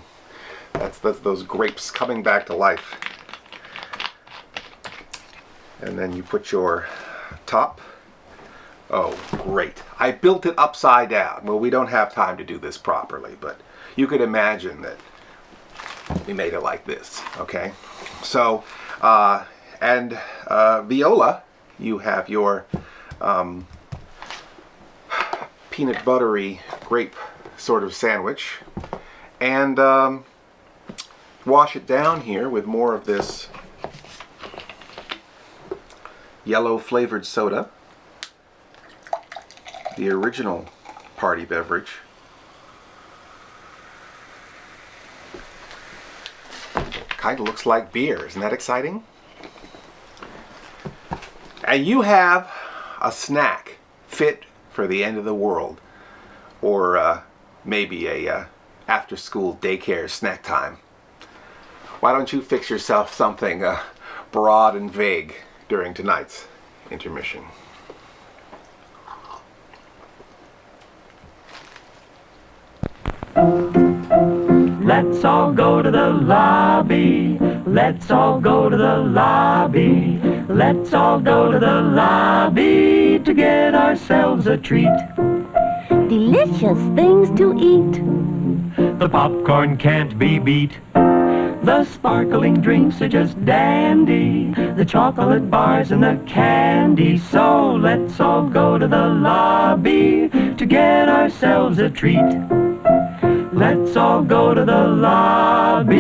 That's those grapes coming back to life. And then you put your top. Oh, great. I built it upside down. Well, we don't have time to do this properly, but you could imagine that we made it like this, okay? So, Viola, you have your peanut buttery grape sort of sandwich. And wash it down here with more of this yellow flavored soda, the original party beverage. Kind of looks like beer. Isn't that exciting? And you have a snack fit for the end of the world, or maybe a after-school daycare snack time. Why don't you fix yourself something broad and vague during tonight's intermission?
Let's all go to the lobby. Let's all go to the lobby. Let's all go to the lobby to get ourselves a treat.
Delicious things to eat.
The popcorn can't be beat. The sparkling drinks are just dandy. The chocolate bars and the candy. So let's all go to the lobby to get ourselves a treat. Let's all go to the lobby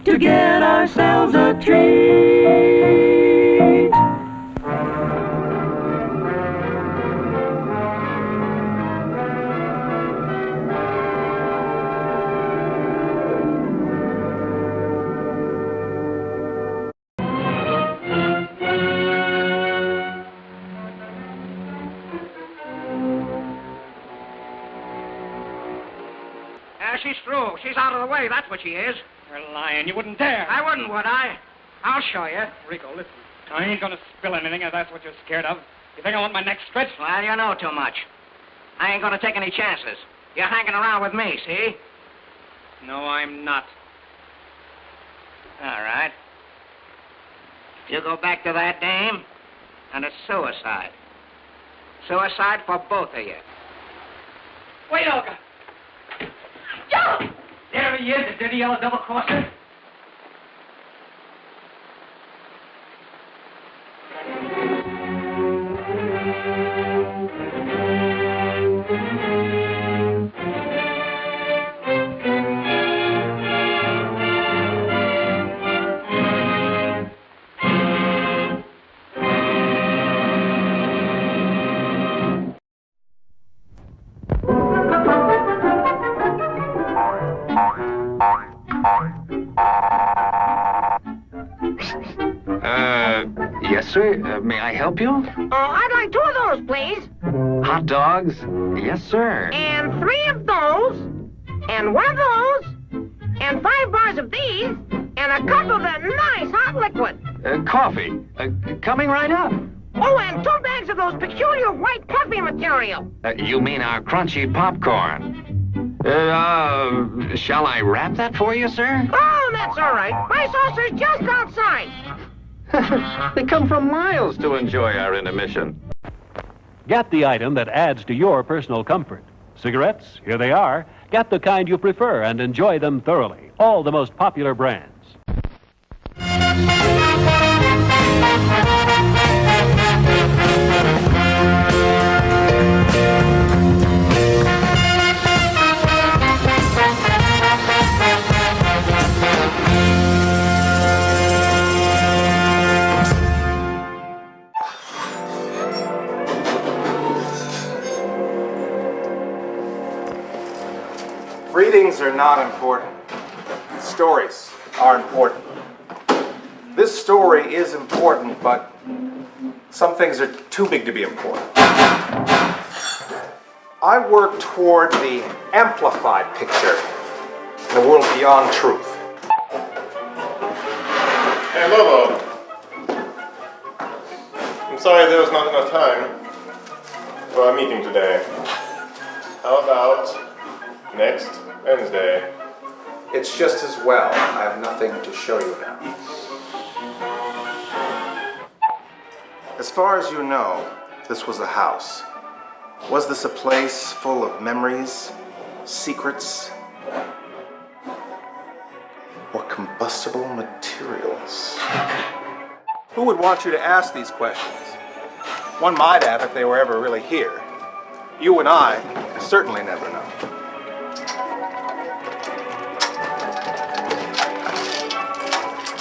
to get ourselves a treat.
She's through. She's out of the way. That's what she is.
You're lying. You wouldn't dare.
I wouldn't, would I? I'll show you.
Rico, listen. I ain't gonna spill anything if that's what you're scared of. You think I want my neck stretched?
Well, you know too much. I ain't gonna take any chances. You're hanging around with me, see?
No, I'm not.
All right. You go back to that dame, and it's suicide. Suicide for both of you.
Wait, Olga.
Joe!
There he is, the dirty yellow double-crosser.
Yes, sir. May I help you?
I'd like 2 of those, please.
Hot dogs? Yes, sir.
And 3 of those. And 1 of those. And 5 bars of these. And a cup of that nice hot liquid.
Coffee. Coming right up.
Oh, and 2 bags of those peculiar white puffy material.
You mean our crunchy popcorn? Shall I wrap that for you, sir?
Oh, that's all right. My saucer's just outside.
They come from miles to enjoy our intermission.
Get the item that adds to your personal comfort. Cigarettes, here they are. Get the kind you prefer and enjoy them thoroughly. All the most popular brands.
Readings are not important. Stories are important. This story is important, but some things are too big to be important. I work toward the amplified picture, the world beyond truth.
Hey, Lobo. I'm sorry there was not enough time for our meeting today. How about next Wednesday?
It's just as well. I have nothing to show you now. As far as you know, this was a house. Was this a place full of memories, secrets, or combustible materials? Who would want you to ask these questions? One might have if they were ever really here. You and I certainly never know.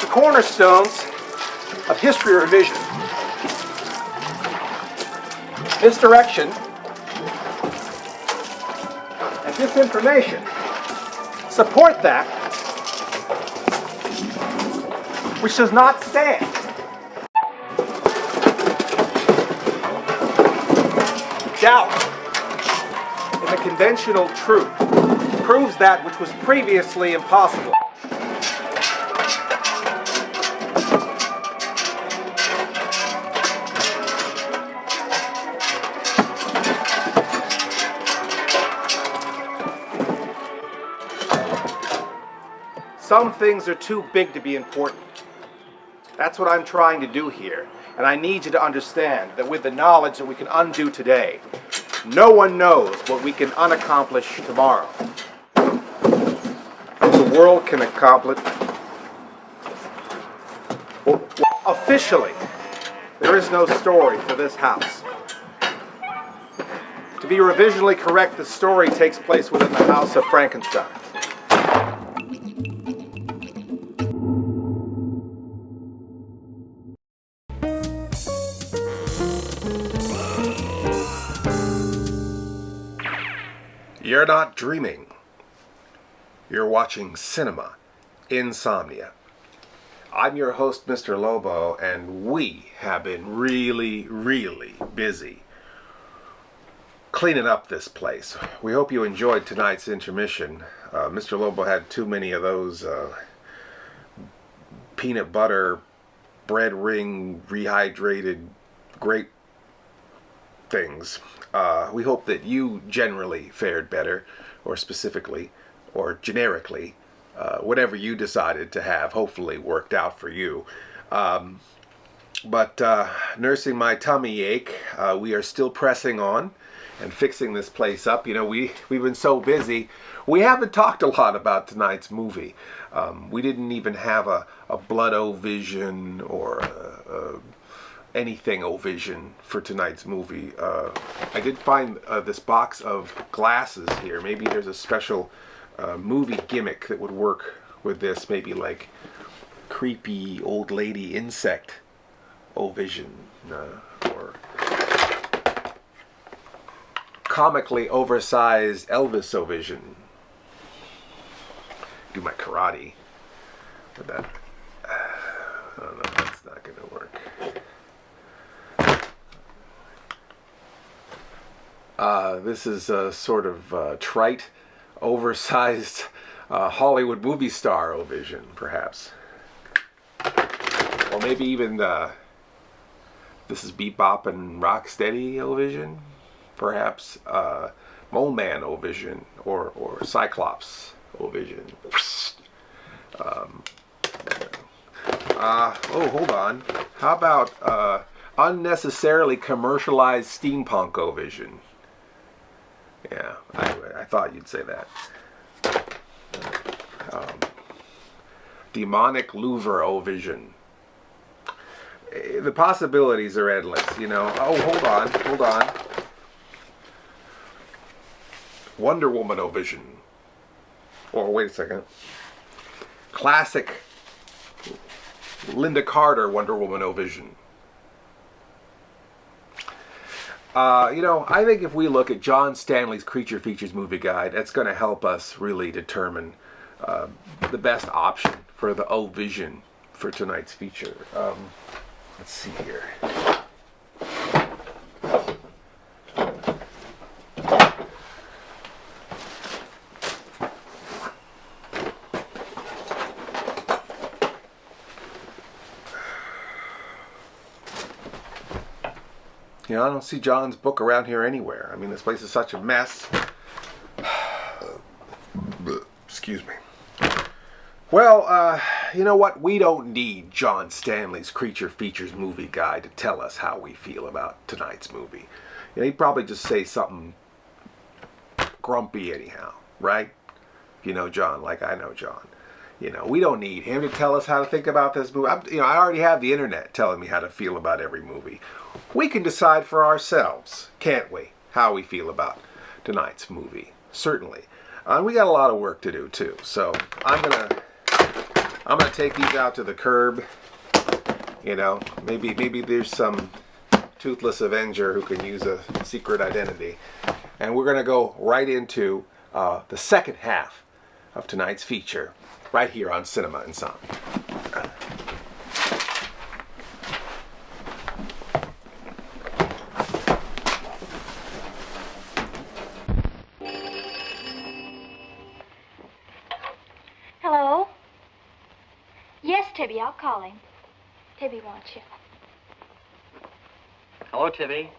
The cornerstones of history revision. Misdirection and disinformation. Support that which does not stand. Doubt in the conventional truth proves that which was previously impossible. Some things are too big to be important. That's what I'm trying to do here. And I need you to understand that with the knowledge that we can undo today, no one knows what we can unaccomplish tomorrow. The world can accomplish. Well, officially, there is no story for this house. To be revisionally correct, the story takes place within the house of Frankenstein. You're not dreaming. You're watching Cinema Insomnia. I'm your host, Mr. Lobo, and we have been really, really busy cleaning up this place. We hope you enjoyed tonight's intermission. Mr. Lobo had too many of those peanut butter, bread ring, rehydrated, grape things. We hope that you generally fared better, or specifically, or generically, whatever you decided to have hopefully worked out for you. But nursing my tummy ache, we are still pressing on and fixing this place up. You know, we've been so busy, we haven't talked a lot about tonight's movie. We didn't even have a blood-o-vision or anything O-vision for tonight's movie. I did find this box of glasses here. Maybe there's a special movie gimmick that would work with this. Maybe like creepy old lady insect O-vision, or comically oversized Elvis O-vision. Do my karate with that. I don't know, that's not gonna work. This is a sort of trite, oversized Hollywood movie star O-Vision, perhaps. Or maybe even this is Bebop and Rocksteady O-Vision, perhaps Mole Man O-Vision, or Cyclops O-Vision. Oh, hold on. How about unnecessarily commercialized steampunk O-Vision? Yeah, I thought you'd say that. Demonic Louvre O-Vision. The possibilities are endless, you know. Oh, hold on. Wonder Woman O-Vision. Or wait a second. Classic Linda Carter Wonder Woman O-Vision. You know, I think if we look at John Stanley's Creature Features movie guide, that's going to help us really determine the best option for the O-Vision for tonight's feature. Let's see here. You know, I don't see John's book around here anywhere. I mean, this place is such a mess. Excuse me. Well, you know what? We don't need John Stanley's Creature Features movie guide to tell us how we feel about tonight's movie. You know, he'd probably just say something grumpy anyhow, right? You know John, like I know John. You know, we don't need him to tell us how to think about this movie. I already have the internet telling me how to feel about every movie. We can decide for ourselves, can't we, how we feel about tonight's movie. Certainly. We got a lot of work to do too. So I'm gonna take these out to the curb. You know, maybe there's some toothless Avenger who can use a secret identity. And we're gonna go right into the second half of tonight's feature, right here on Cinema Insomnia.
Hello? Yes, Tibby, I'll call him. Tibby wants you.
Hello, Tibby.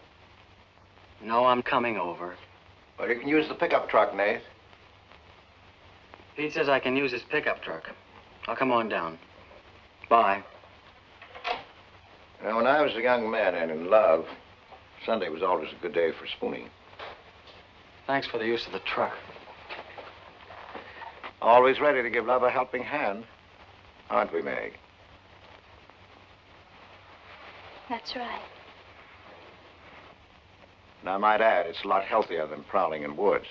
No, I'm coming over.
Well, you can use the pickup truck, Nate.
Pete says I can use his pickup truck. I'll come on down. Bye.
You know, when I was a young man and in love, Sunday was always a good day for spooning.
Thanks for the use of the truck.
Always ready to give love a helping hand. Aren't we, Meg?
That's right.
And I might add, it's a lot healthier than prowling in woods.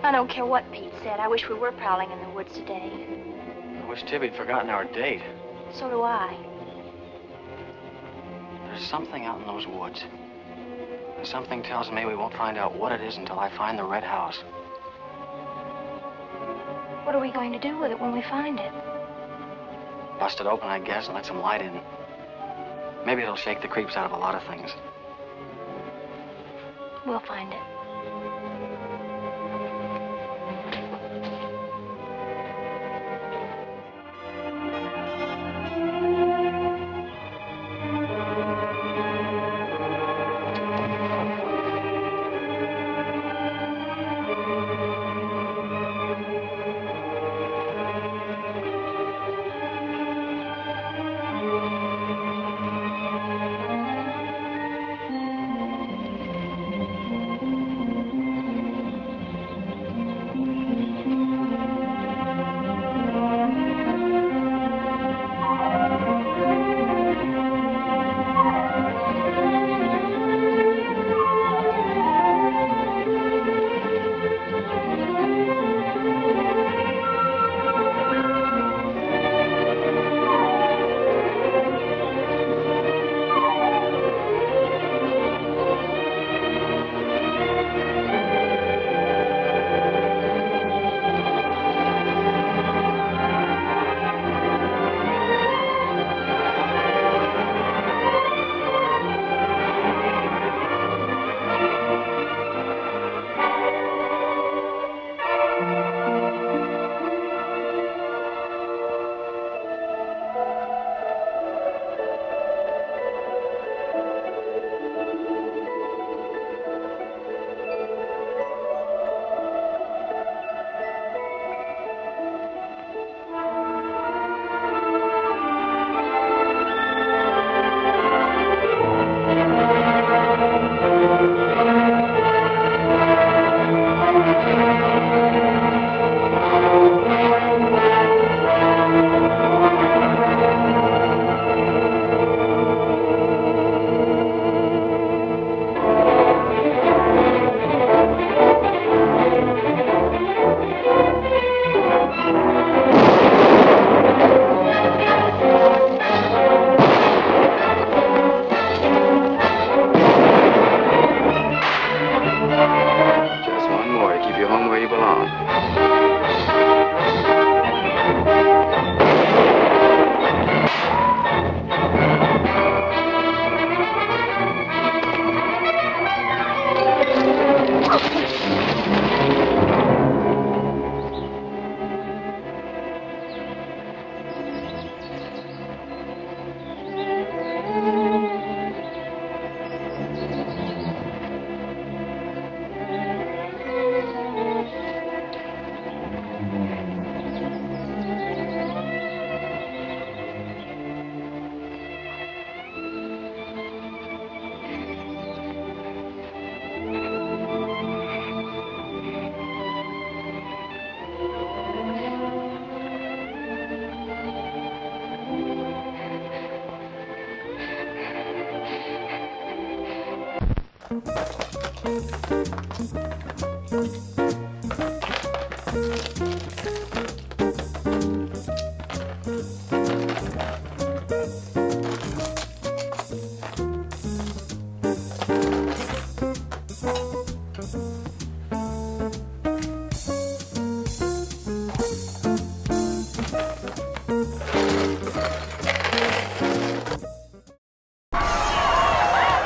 I don't care what Pete said. I wish we were prowling in the woods today.
I wish Tibby'd forgotten our date.
So do I.
There's something out in those woods. And something tells me we won't find out what it is until I find the red house.
What are we going to do with it when we find it?
Bust it open, I guess, and let some light in. Maybe it'll shake the creeps out of a lot of things.
We'll find it.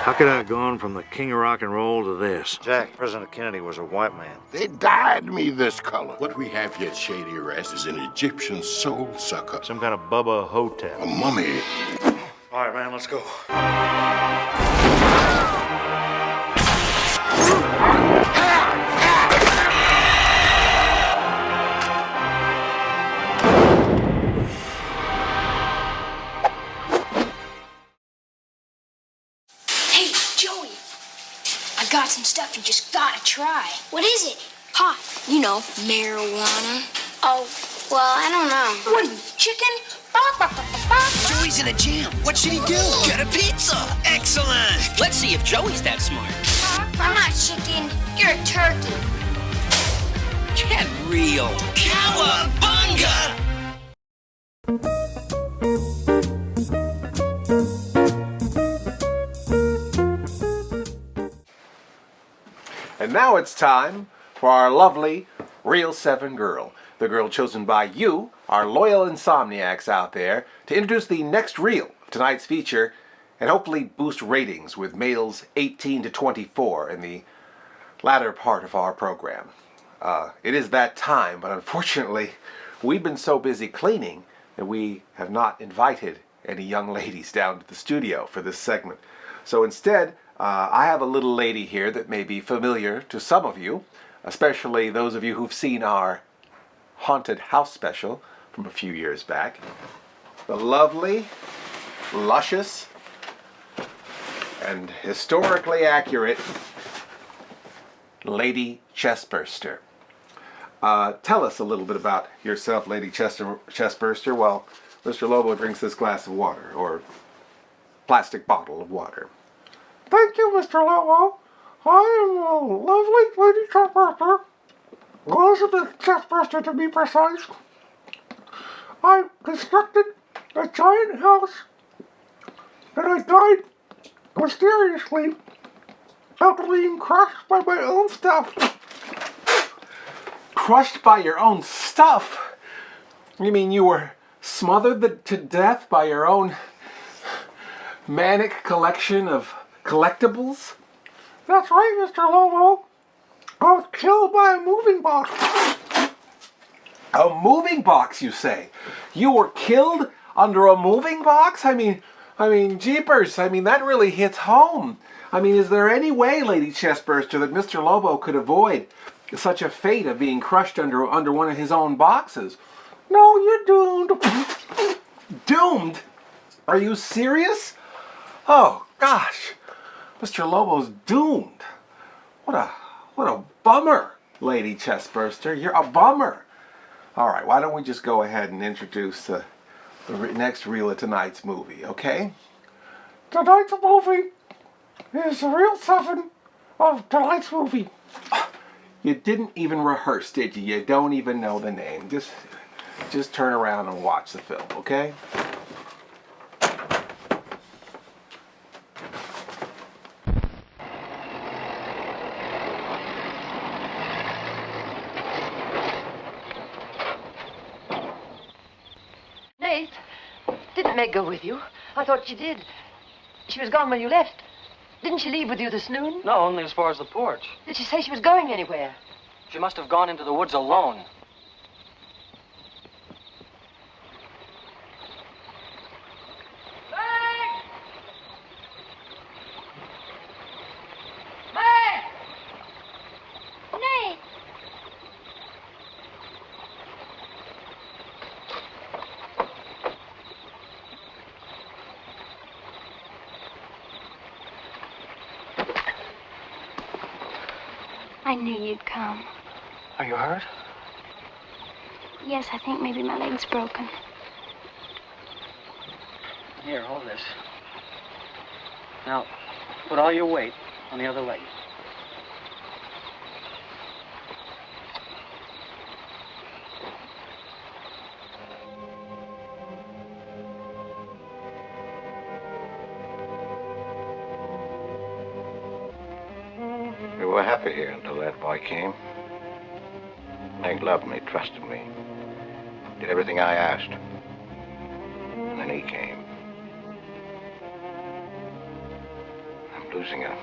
How could I have gone from the king of rock and roll to this?
Jack, President Kennedy was a white man.
They dyed me this color. What we have here at Shady Rest is an Egyptian soul sucker.
Some kind of Bubba Hotep.
A mummy.
All right, man, let's go.
Hey, Joey. I got some stuff you just gotta try. What is it? Pot. You know, marijuana. Oh, well, I don't know. What are you, chicken?
Joey's in a jam. What should he do? Get a pizza. Excellent. Let's see if Joey's that smart.
I'm not chicken. You're a turkey.
Get real. Cowabunga!
And now it's time for our lovely Reel 7 girl. The girl chosen by you, our loyal insomniacs out there, to introduce the next reel of tonight's feature and hopefully boost ratings with males 18 to 24 in the latter part of our program. It is that time, but unfortunately, we've been so busy cleaning that we have not invited any young ladies down to the studio for this segment. So instead, I have a little lady here that may be familiar to some of you, especially those of you who've seen our haunted house special from a few years back. The lovely, luscious, and historically accurate Lady Chestburster. Tell us a little bit about yourself, Lady Chestburster, while Mr. Lobo drinks this glass of water, or plastic bottle of water.
Thank you, Mr. Lobo. I am a lovely Lady Chestburster. Elizabeth Chestburster, to be precise. I constructed a giant house, and I died mysteriously after being crushed by my own stuff.
Crushed by your own stuff? You mean you were smothered to death by your own manic collection of collectibles?
That's right, Mr. Lobo. I was killed by a moving box.
A moving box, you say? You were killed under a moving box? I mean, jeepers. I mean, that really hits home. I mean, is there any way, Lady Chestburster, that Mr. Lobo could avoid such a fate of being crushed under one of his own boxes?
No, you're doomed.
Doomed? Are you serious? Oh, gosh. Mr. Lobo's doomed. What a bummer, Lady Chestburster. You're a bummer. All right, why don't we just go ahead and introduce the next reel of tonight's movie, okay?
Tonight's movie is the Reel 7 of tonight's movie.
You didn't even rehearse, did you? You don't even know the name. Just turn around and watch the film, okay?
Nate, didn't Meg go with you? I thought she did. She was gone when you left. Didn't she leave with you this noon?
No, only as far as the porch.
Did she say she was going anywhere?
She must have gone into the woods alone.
I knew you'd come.
Are you hurt?
Yes, I think maybe my leg's broken.
Here, hold this. Now, put all your weight on the other leg.
We were happy here until that boy came. Hank loved me, trusted me, did everything I asked. And then he came. I'm losing her.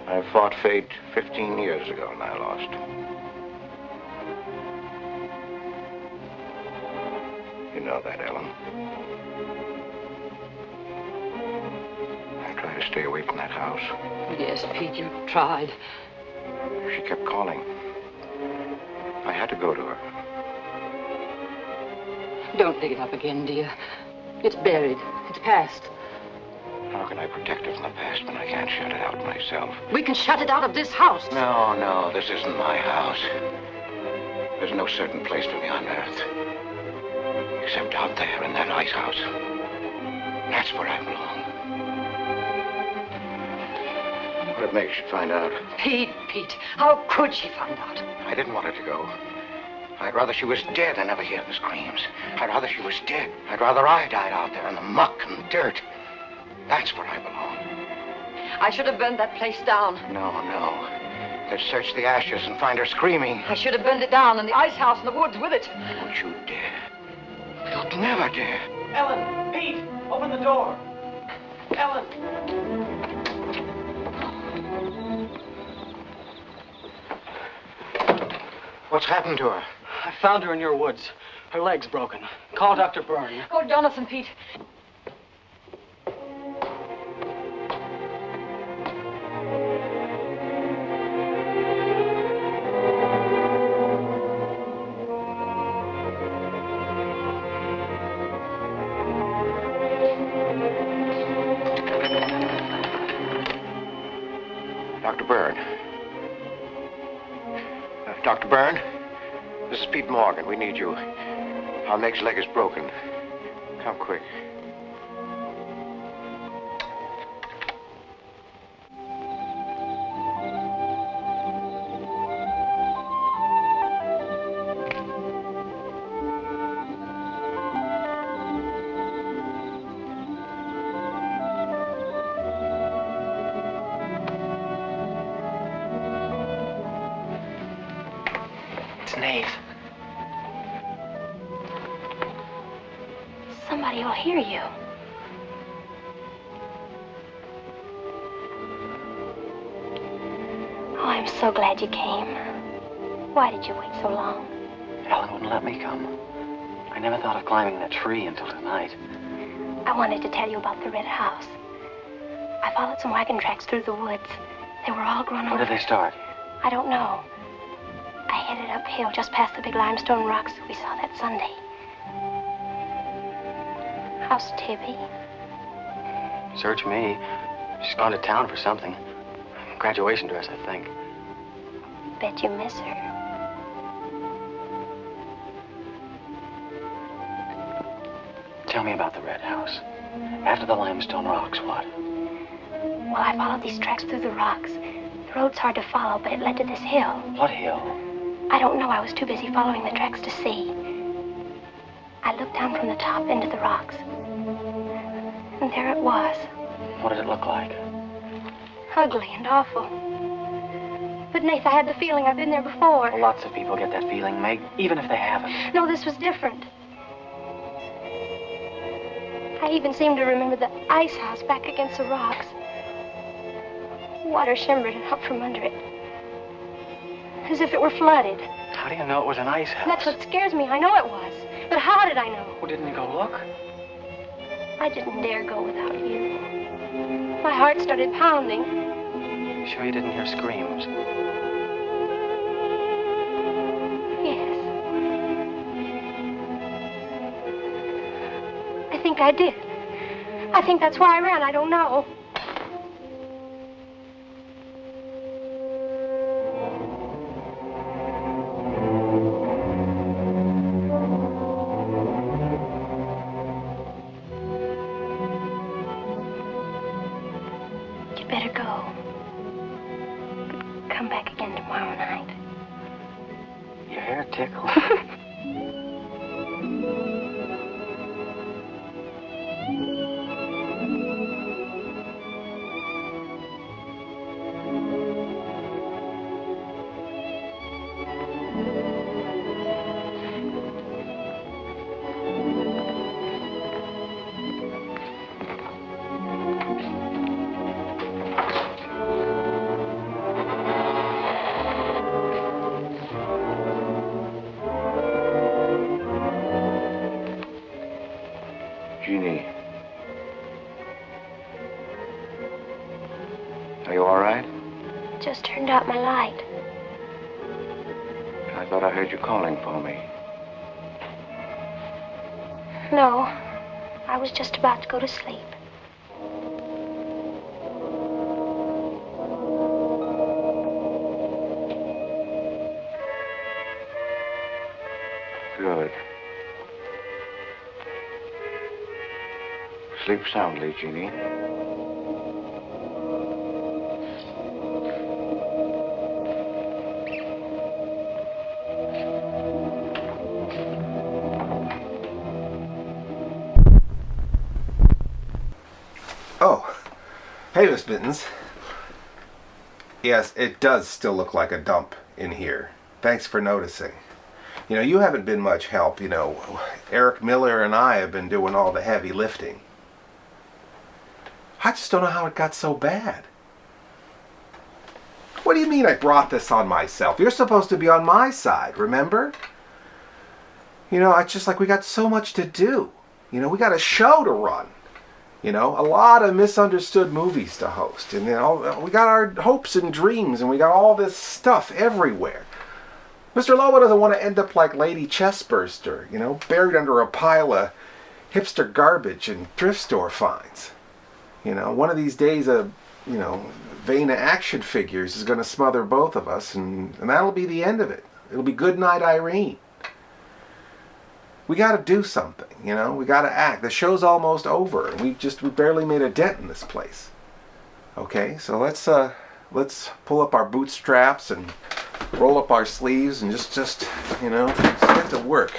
I fought fate 15 years ago and I lost. You know that, Ellen. I tried to stay away from that house.
Yes, Pete, you tried.
She kept calling. I had to go to her.
Don't dig it up again, dear. It's buried. It's past.
How can I protect it from the past when I can't shut it out myself?
We can shut it out of this house.
No, this isn't my house. There's no certain place for me on earth. Except out there in that ice house. That's where I belong. What if Meg should find out?
Pete, how could she find out?
I didn't want her to go. I'd rather she was dead than ever hear the screams. I'd rather she was dead. I'd rather I died out there in the muck and dirt. That's where I belong.
I should have burned that place down.
No. They'd search the ashes and find her screaming.
I should have burned it down and the ice house in the woods with it.
Don't you dare. You'll never dare.
Ellen, Pete, open the door. Ellen.
What's happened to her?
I found her in your woods. Her leg's broken. Call Dr. Byrne.
Oh, Jonathan, Pete.
Dr. Byrne. Dr. Byrne? This is Pete Morgan. We need you. Our Meg's leg is broken. Come quick.
Somebody will hear you. Oh, I'm so glad you came. Why did you wait so long?
Ellen wouldn't let me come. I never thought of climbing that tree until tonight.
I wanted to tell you about the red house. I followed some wagon tracks through the woods. They were all grown over.
Where did they start?
I don't know. I headed uphill just past the big limestone rocks we saw that Sunday. How's Tibby?
Search me. She's gone to town for something. Graduation dress, I think.
Bet you miss her.
Tell me about the red house. After the limestone rocks, what?
Well, I followed these tracks through the rocks. The road's hard to follow, but it led to this hill.
What hill?
I don't know. I was too busy following the tracks to see. I looked down from the top into the rocks. And there it was.
What did it look like?
Ugly and awful. But, Nath, I had the feeling I've been there before.
Well, lots of people get that feeling, Meg, even if they haven't.
No, this was different. I even seemed to remember the ice house back against the rocks. Water shimmered out from under it. As if it were flooded.
How do you know it was an ice house?
That's what scares me. I know it was. But how did I know?
Well, didn't you go look?
I didn't dare go without you. My heart started pounding.
Sure you didn't hear screams?
Yes. I think I did. I think that's why I ran. I don't know.
Are you all right?
Just turned out my light.
I thought I heard you calling for me.
No, I was just about to go to sleep.
Good. Sleep soundly, Jeannie.
Oh, hey, Miss Mittens. Yes, it does still look like a dump in here. Thanks for noticing. You know, you haven't been much help, you know. Eric Miller and I have been doing all the heavy lifting. I just don't know how it got so bad. What do you mean I brought this on myself? You're supposed to be on my side, remember? You know, it's just like we got so much to do. You know, we got a show to run. You know, a lot of misunderstood movies to host. And, you know, we got our hopes and dreams, and we got all this stuff everywhere. Mr. Lobo doesn't want to end up like Lady Chestburster, you know, buried under a pile of hipster garbage and thrift store finds. You know, one of these days a, you know, vein of action figures is going to smother both of us, and that'll be the end of it. It'll be good night, Irene. We got to do something, you know, we got to act. The show's almost over, and we barely made a dent in this place. Okay, so let's pull up our bootstraps and roll up our sleeves and just you know, just get to work.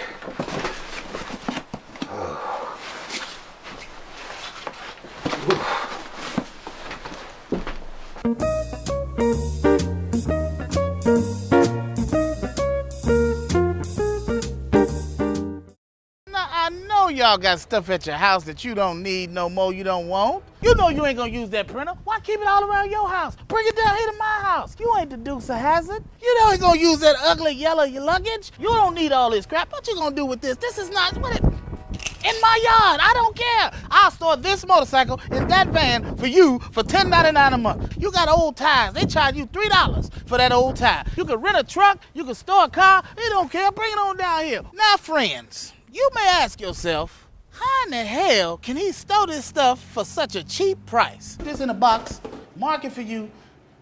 I know y'all got stuff at your house that you don't need no more, you don't want. You know you ain't gonna use that printer. Why keep it all around your house? Bring it down here to my house. You ain't the Dukes of Hazzard. You know you ain't gonna use that ugly yellow luggage. You don't need all this crap. What you gonna do with this? This is not what it. In my yard, I don't care. I'll store this motorcycle in that van for you for $10.99 a month. You got old tires. They charge you $3 for that old tire. You can rent a truck. You can store a car. They don't care. Bring it on down here. Now, friends, you may ask yourself, how in the hell can he store this stuff for such a cheap price? This in a box, mark it for you,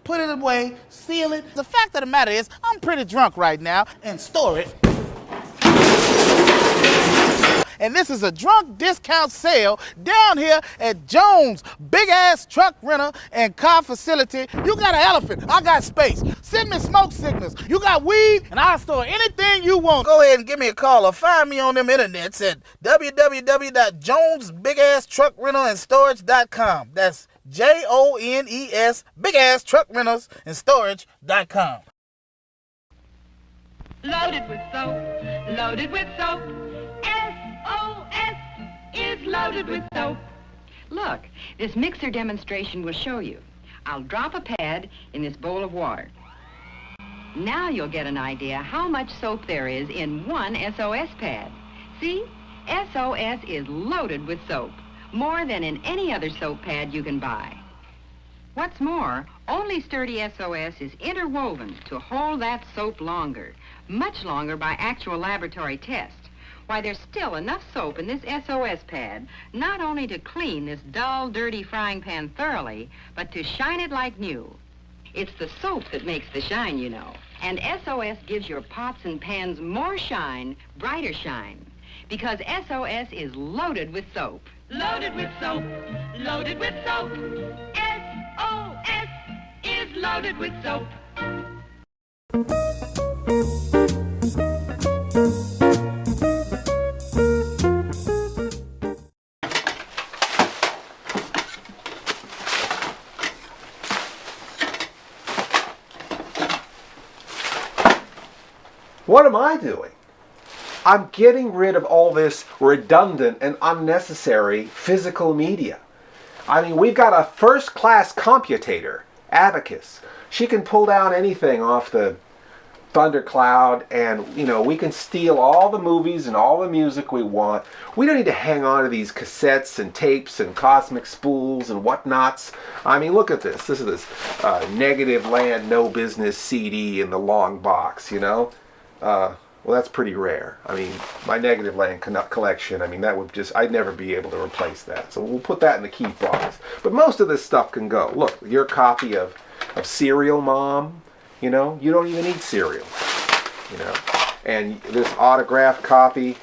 put it away, seal it. The fact of the matter is, I'm pretty drunk right now and store it. And this is a drunk discount sale down here at Jones' big-ass truck rental and car facility. You got an elephant, I got space. Send me smoke signals. You got weed, and I'll store anything you want. Go ahead and give me a call or find me on them internets at www.jonesbigasstruckrentalstorage.com. That's JONES, big-ass-truck-rentals-and-storage.com.
Loaded with soap, loaded with soap. SOS is loaded with soap.
Look, this mixer demonstration will show you. I'll drop a pad in this bowl of water. Now you'll get an idea how much soap there is in one SOS pad. See? SOS is loaded with soap, more than in any other soap pad you can buy. What's more, only sturdy SOS is interwoven to hold that soap longer, much longer by actual laboratory test. Why, there's still enough soap in this SOS pad, not only to clean this dull, dirty frying pan thoroughly, but to shine it like new. It's the soap that makes the shine, you know. And SOS gives your pots and pans more shine, brighter shine. Because SOS is loaded with soap.
Loaded with soap, loaded with soap. SOS is loaded with soap.
What am I doing? I'm getting rid of all this redundant and unnecessary physical media. I mean, we've got a first-class computator, Abacus. She can pull down anything off the thundercloud, and we can steal all the movies and all the music we want. We don't need to hang on to these cassettes and tapes and cosmic spools and whatnots. I mean, look at this. This is this Negative Land No Business CD in the long box. Well, that's pretty rare. I mean, my Negative Land collection, I mean, that would just, I'd never be able to replace that. So we'll put that in the keep box. But most of this stuff can go. Look, your copy of Serial Mom, you don't even need cereal, And this autographed copy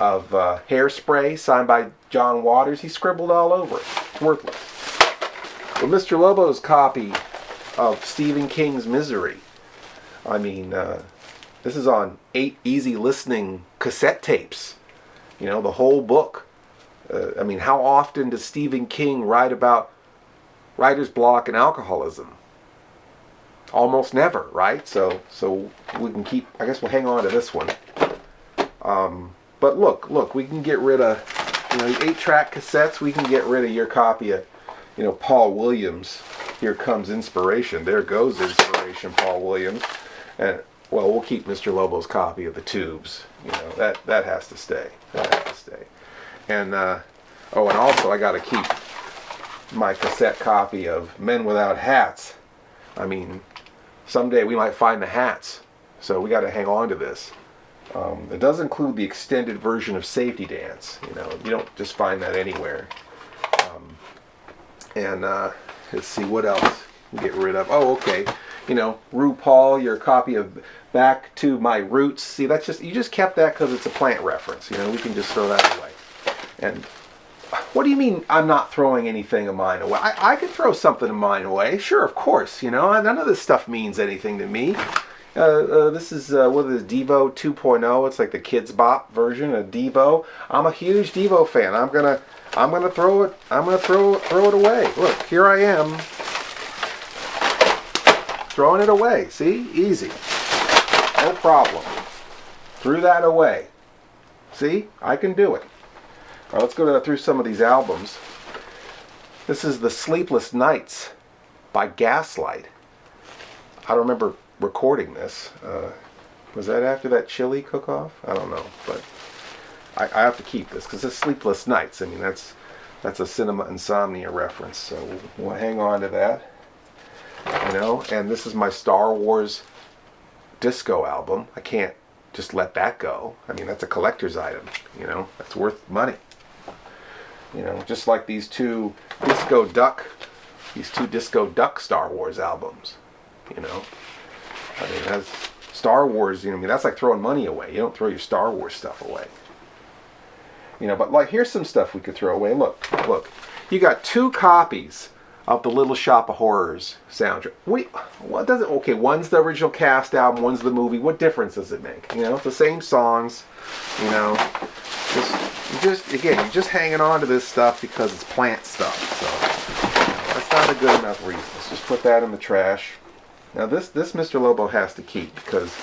of Hairspray, signed by John Waters, he scribbled all over it. It's worthless. But Mr. Lobo's copy of Stephen King's Misery, I mean, this is on 8 easy listening cassette tapes. The whole book. I mean, how often does Stephen King write about writer's block and alcoholism? Almost never, right? So we can keep, I guess we'll hang on to this one. But look, we can get rid of, the 8-track cassettes. We can get rid of your copy of, Paul Williams. Here Comes Inspiration. There goes inspiration, Paul Williams. And well, we'll keep Mr. Lobo's copy of The Tubes. That has to stay. That has to stay. And and also I got to keep my cassette copy of Men Without Hats. I mean, someday we might find the hats, so we got to hang on to this. It does include the extended version of Safety Dance. You don't just find that anywhere. Let's see what else we get rid of. Oh, okay. RuPaul, your copy of Back to My Roots. See, you just kept that because it's a plant reference. We can just throw that away. And what do you mean I'm not throwing anything of mine away? I could throw something of mine away. Sure, of course. None of this stuff means anything to me. This is Devo 2.0. It's like the Kids Bop version of Devo. I'm a huge Devo fan. I'm gonna throw it. I'm gonna throw it away. Look, here I am. Throwing it away. See? Easy. No problem. Threw that away. See? I can do it. All right, let's go through some of these albums. This is The Sleepless Nights by Gaslight. I don't remember recording this. Was that after that chili cook-off? I don't know. But I have to keep this because it's Sleepless Nights. I mean, that's a Cinema Insomnia reference. So we'll hang on to that. And this is my Star Wars disco album. I can't just let that go. I mean, that's a collector's item, that's worth money. Just like these two Disco Duck Star Wars albums, I mean, that's Star Wars, that's like throwing money away. You don't throw your Star Wars stuff away. But like, here's some stuff we could throw away. Look, you got 2 copies of the Little Shop of Horrors soundtrack. What does it? Okay, one's the original cast album, one's the movie. What difference does it make? It's the same songs. You're just hanging on to this stuff because it's plant stuff. So that's not a good enough reason. Let's just put that in the trash. Now this Mr. Lobo has to keep because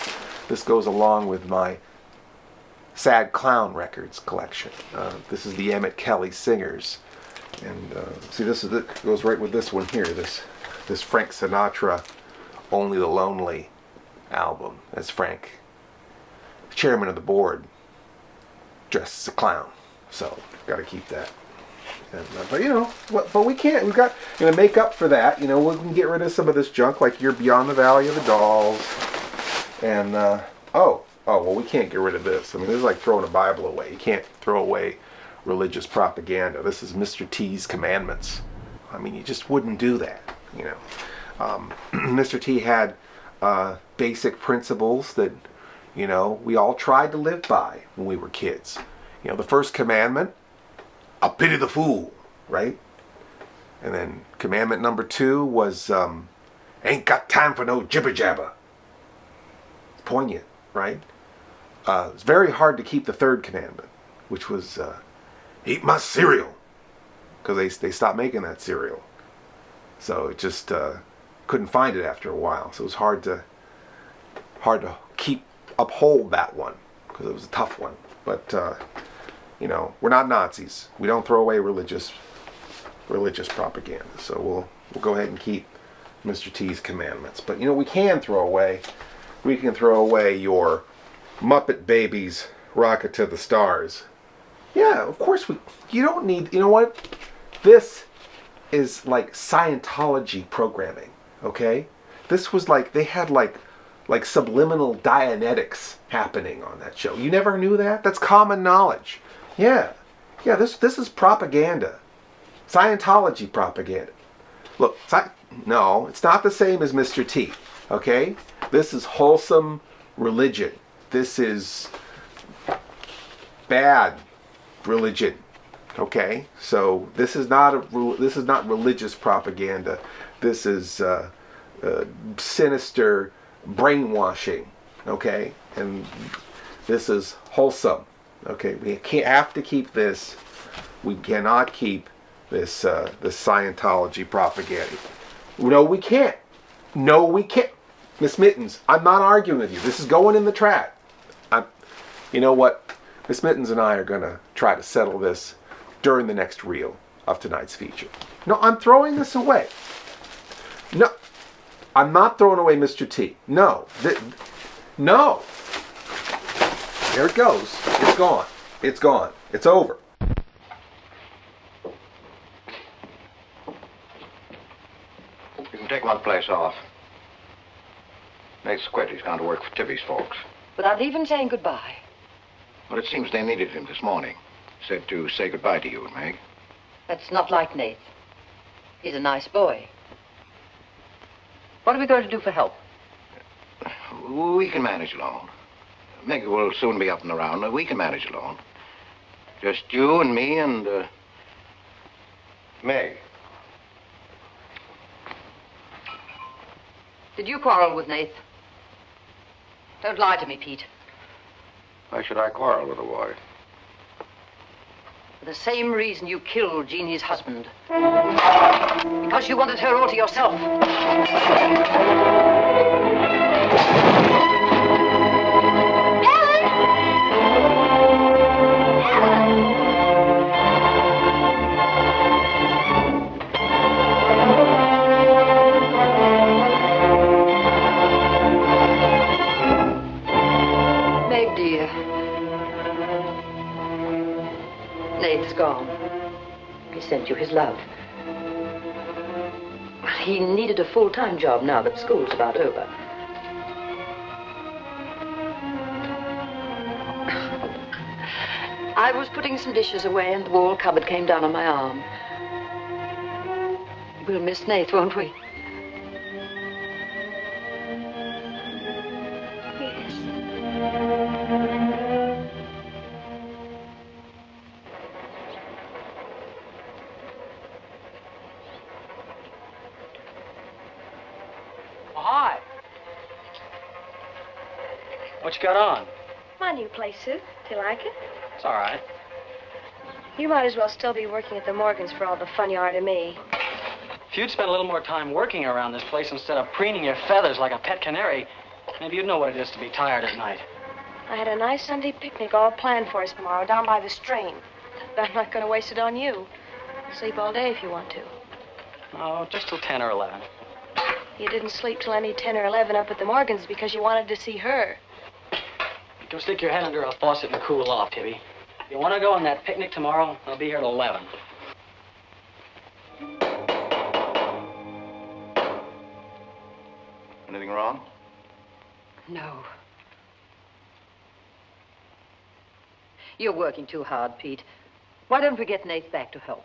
this goes along with my Sad Clown Records collection. This is the Emmett Kelly Singers. And see, it goes right with this one here. This Frank Sinatra, Only the Lonely album. That's Frank, the chairman of the board, dressed as a clown. So got to keep that. And, but we can't. We've got to make up for that. We can get rid of some of this junk, like You're Beyond the Valley of the Dolls. And well, we can't get rid of this. I mean, this is like throwing a Bible away. You can't throw away religious propaganda. This is Mr. T's Commandments. I mean, you just wouldn't do that, Mr. T had basic principles that, we all tried to live by when we were kids. The first commandment, I'll pity the fool, right? And then commandment number 2 was, ain't got time for no jibber jabber. It's poignant, right? It's very hard to keep the third commandment, which was, eat my cereal, because they stopped making that cereal. So it just couldn't find it after a while. So it was hard to uphold that one because it was a tough one. But we're not Nazis. We don't throw away religious propaganda. So we'll go ahead and keep Mr. T's Commandments. But we can throw away we can throw away your Muppet Babies Rocket to the Stars. Yeah, of course you don't need, you know what? This is like Scientology programming, okay? This was like, they had like subliminal Dianetics happening on that show. You never knew that? That's common knowledge. Yeah, this is propaganda. Scientology propaganda. Look, no, it's not the same as Mr. T, okay? This is wholesome religion. This is bad religion, okay? So this is not religious propaganda. This is sinister brainwashing, okay? And this is wholesome, okay? We have to keep this. We cannot keep this Scientology propaganda. No, we can't. No, we can't. Miss Mittens, I'm not arguing with you. This is going in the trash. You know what? Miss Mittens and I are going to try to settle this during the next reel of tonight's feature. No, I'm throwing this away. No, I'm not throwing away Mr. T. No. No. There it goes. It's gone. It's gone. It's over.
You can take 1 place off. Nate's quit. He's gone to work for Tippy's folks.
Without even saying goodbye.
Well, it seems they needed him this morning. Said to say goodbye to you and Meg.
That's not like Nate. He's a nice boy. What are we going to do for help?
We can manage alone. Meg will soon be up and around. We can manage alone. Just you and me and, Meg.
Did you quarrel with Nate? Don't lie to me, Pete.
Why should I quarrel with a boy?
For the same reason you killed Jeannie's husband. Because you wanted her all to yourself. Meg, dear. Nate's gone. He sent you his love. He needed a full-time job now that school's about over. I was putting some dishes away and the wall cupboard came down on my arm. We'll miss Nate, won't we?
Hi. What you got on?
My new play suit. Do you like it?
It's all right.
You might as well still be working at the Morgans for all the fun you are to me.
If you'd spent a little more time working around this place instead of preening your feathers like a pet canary, maybe you'd know what it is to be tired at night.
I had a nice Sunday picnic all planned for us tomorrow down by the stream. But I'm not going to waste it on you. Sleep all day if you want to.
Oh, just till 10 or 11.
You didn't sleep till any 10 or 11 up at the Morgans because you wanted to see her.
Go stick your head under a faucet and cool off, Tibby. If you want to go on that picnic tomorrow, I'll be here till 11.
Anything wrong?
No. You're working too hard, Pete. Why don't we get Nate back to help?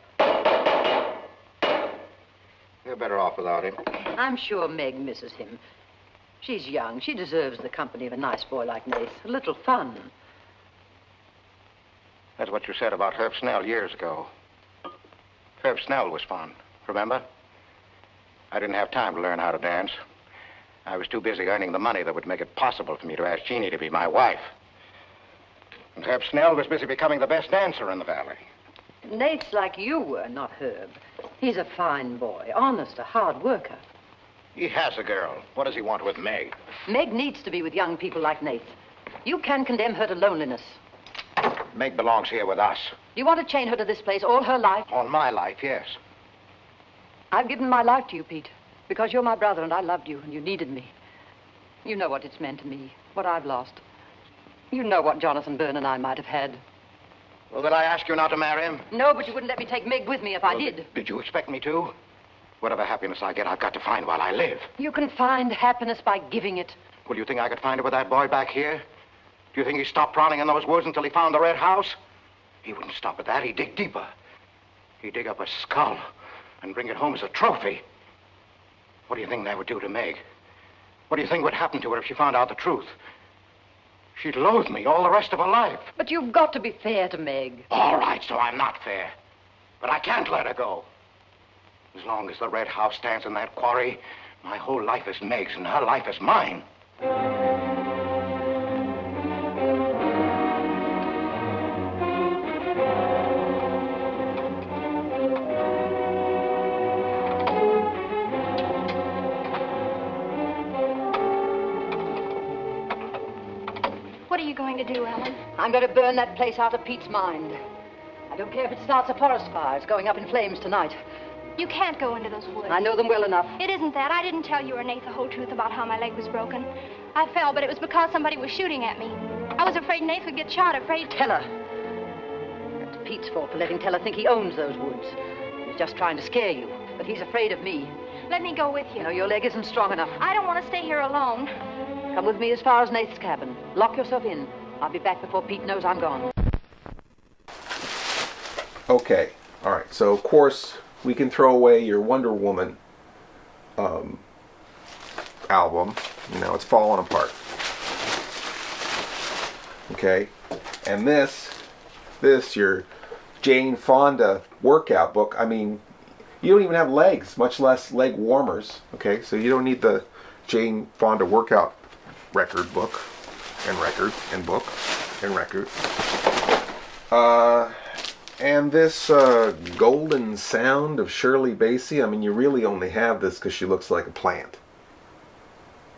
You're better off without him.
I'm sure Meg misses him. She's young. She deserves the company of a nice boy like Nate. A little fun.
That's what you said about Herb Snell years ago. Herb Snell was fun, remember? I didn't have time to learn how to dance. I was too busy earning the money that would make it possible for me to ask Jeannie to be my wife. And Herb Snell was busy becoming the best dancer in the valley.
Nate's like you were, not Herb. He's a fine boy, honest, a hard worker.
He has a girl. What does he want with Meg?
Meg needs to be with young people like Nate. You can condemn her to loneliness.
Meg belongs here with us.
You want to chain her to this place all her life?
On my life, yes.
I've given my life to you, Pete, because you're my brother and I loved you and you needed me. You know what it's meant to me, what I've lost. You know what Jonathan Byrne and I might have had.
Well, did I ask you not to marry him?
No, but you wouldn't let me take Meg with me if I did.
Did you expect me to? Whatever happiness I get, I've got to find while I live.
You can find happiness by giving it.
Well, you think I could find it with that boy back here? Do you think he stopped prowling in those woods until he found the red house? He wouldn't stop at that. He'd dig deeper. He'd dig up a skull and bring it home as a trophy. What do you think that would do to Meg? What do you think would happen to her if she found out the truth? She'd loathe me all the rest of her life.
But you've got to be fair to Meg.
All right, so I'm not fair. But I can't let her go. As long as the red house stands in that quarry, my whole life is Meg's and her life is mine.
What are you going to do, Ellen?
I'm going to burn that place out of Pete's mind. I don't care if it starts a forest fire. It's going up in flames tonight.
You can't go into those woods.
I know them well enough.
It isn't that. I didn't tell you or Nate the whole truth about how my leg was broken. I fell, but it was because somebody was shooting at me. I was afraid Nate would get shot, afraid...
Tell her. That's Pete's fault for letting Teller think he owns those woods. He's just trying to scare you, but he's afraid of me.
Let me go with you.
No, your leg isn't strong enough.
I don't want to stay here alone.
Come with me as far as Nate's cabin. Lock yourself in. I'll be back before Pete knows I'm gone.
Okay, all right. So, of course, we can throw away your Wonder Woman album. You know, it's falling apart. Okay, and this, your Jane Fonda workout book. I mean, you don't even have legs, much less leg warmers. Okay, so you don't need the Jane Fonda workout record book and record and book and record. And this Golden Sound of Shirley Bassey. I mean, you really only have this because she looks like a plant.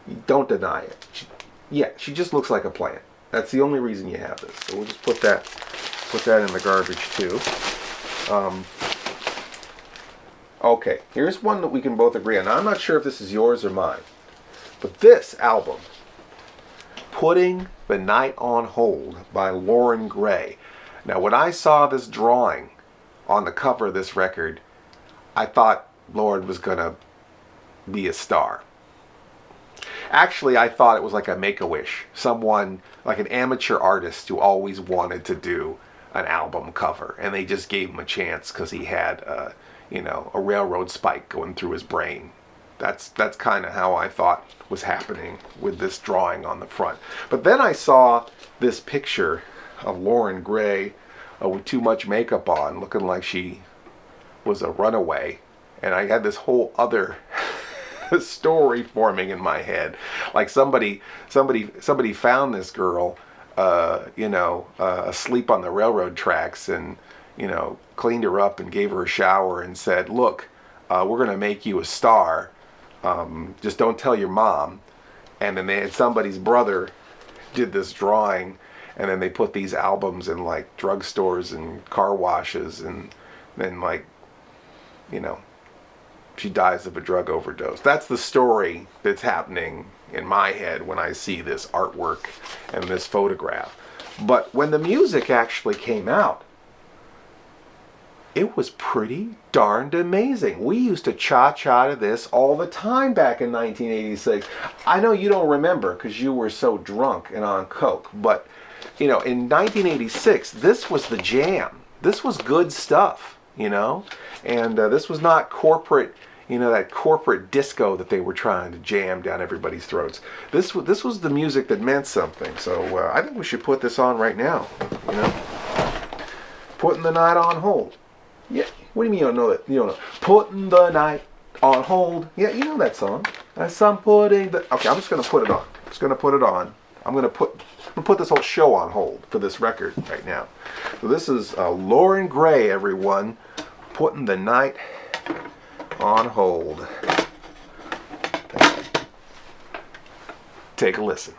You don't deny it. She just looks like a plant. That's the only reason you have this. So we'll just put that in the garbage too. Okay, here's one that we can both agree on. Now, I'm not sure if this is yours or mine, but this album, Putting the Night on Hold by Lauren Gray. Now, when I saw this drawing on the cover of this record, I thought Lauren was going to be a star. Actually, I thought it was like a Make-A-Wish. Someone, like an amateur artist who always wanted to do an album cover. And they just gave him a chance because he had, a railroad spike going through his brain. That's kind of how I thought was happening with this drawing on the front. But then I saw this picture of Lauren Gray with too much makeup on, looking like she was a runaway. And I had this whole other story forming in my head. Like somebody found this girl, asleep on the railroad tracks and, cleaned her up and gave her a shower and said, look, we're going to make you a star. Just don't tell your mom. And then somebody's brother did this drawing, and then they put these albums in like drugstores and car washes, and then she dies of a drug overdose. That's the story that's happening in my head when I see this artwork and this photograph. But when the music actually came out, it was pretty darned amazing. We used to cha-cha to this all the time back in 1986. I know you don't remember because you were so drunk and on coke, but in 1986, this was the jam. This was good stuff, and this was not corporate, that corporate disco that they were trying to jam down everybody's throats. This was the music that meant something. So I think we should put this on right now. Putting the Night on Hold. Yeah. What do you mean you don't know that? You don't know. Putting the night on hold. Yeah, you know that song. As I'm putting the... Okay, I'm just going to put it on. I'm going to put this whole show on hold for this record right now. So this is Lauren Gray, everyone. Putting the Night on Hold. Take a listen.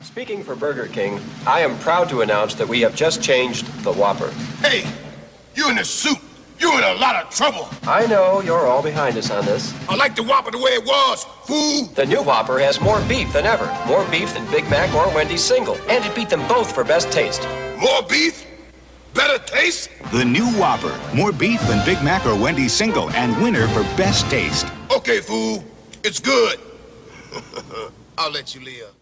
Speaking for Burger King, I am proud to announce that we have just changed the Whopper.
Hey, you in the suit. You're in a lot of trouble.
I know you're all behind us on this.
I like the Whopper the way it was, fool.
The new Whopper has more beef than ever. More beef than Big Mac or Wendy's single. And it beat them both for best taste.
More beef? Better taste?
The new Whopper. More beef than Big Mac or Wendy's single and winner for best taste.
Okay, fool. It's good. I'll let you live.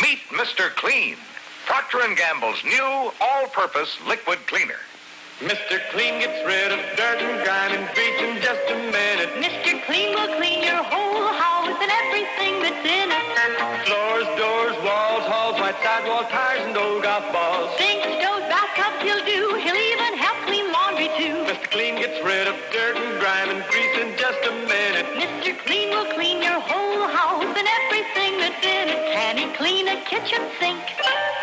Meet Mr. Clean, Procter & Gamble's new all-purpose liquid cleaner.
Mr. Clean gets rid of dirt and grime and grease in just a minute. Mr. Clean will clean your whole house and everything that's in it. Floors, doors, walls, halls, white sidewall tires, and old golf balls. Sinks, stoves, bathtubs, he'll do. He'll even help clean laundry, too. Mr. Clean gets rid of dirt and grime and grease in just a minute. Mr. Clean will clean your whole house and everything that's in it. Can he clean a kitchen sink?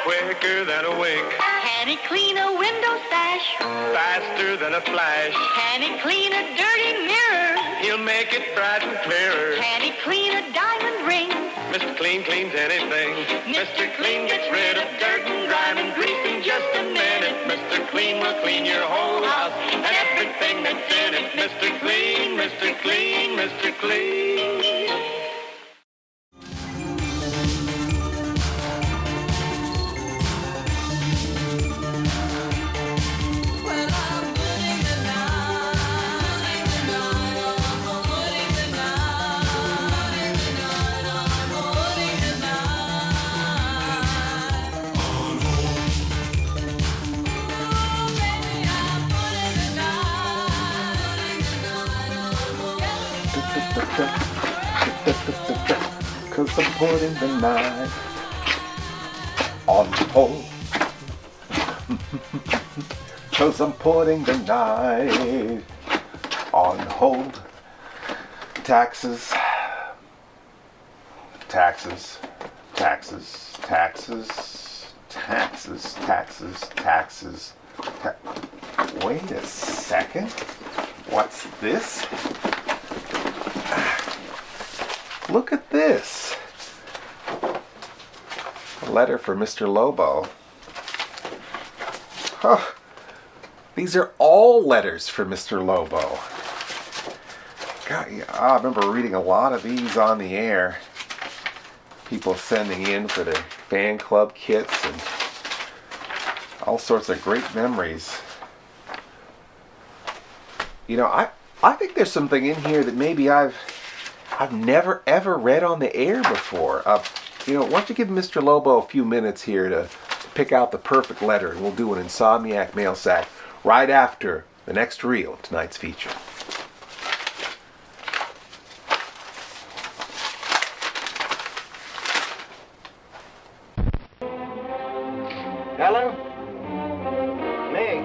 Quicker than a wink. Can he clean a window sash? Faster than a flash. Can he clean a dirty mirror? He'll make it bright and clearer. Can he clean a diamond ring? Mr. Clean cleans anything. Mr. Clean gets rid of dirt and grime and grease in just a minute. Mr. Clean will clean your whole house and everything that's in it. Mr. Clean, Mr. Clean, Mr. Clean.
Cause I'm putting the night on hold. Cause I'm putting the night on hold. Taxes. Taxes. Taxes. Taxes. Taxes. Taxes. Taxes. Wait a second. What's this? Look at this. A letter for Mr. Lobo. Huh. These are all letters for Mr. Lobo. God, yeah, I remember reading a lot of these on the air. People sending in for their fan club kits and all sorts of great memories. You know, I think there's something in here that maybe I've never ever read on the air before. You know, why don't you give Mr. Lobo a few minutes here to pick out the perfect letter, and we'll do an Insomniac mail sack right after the next reel of tonight's feature.
Ellen? Meg?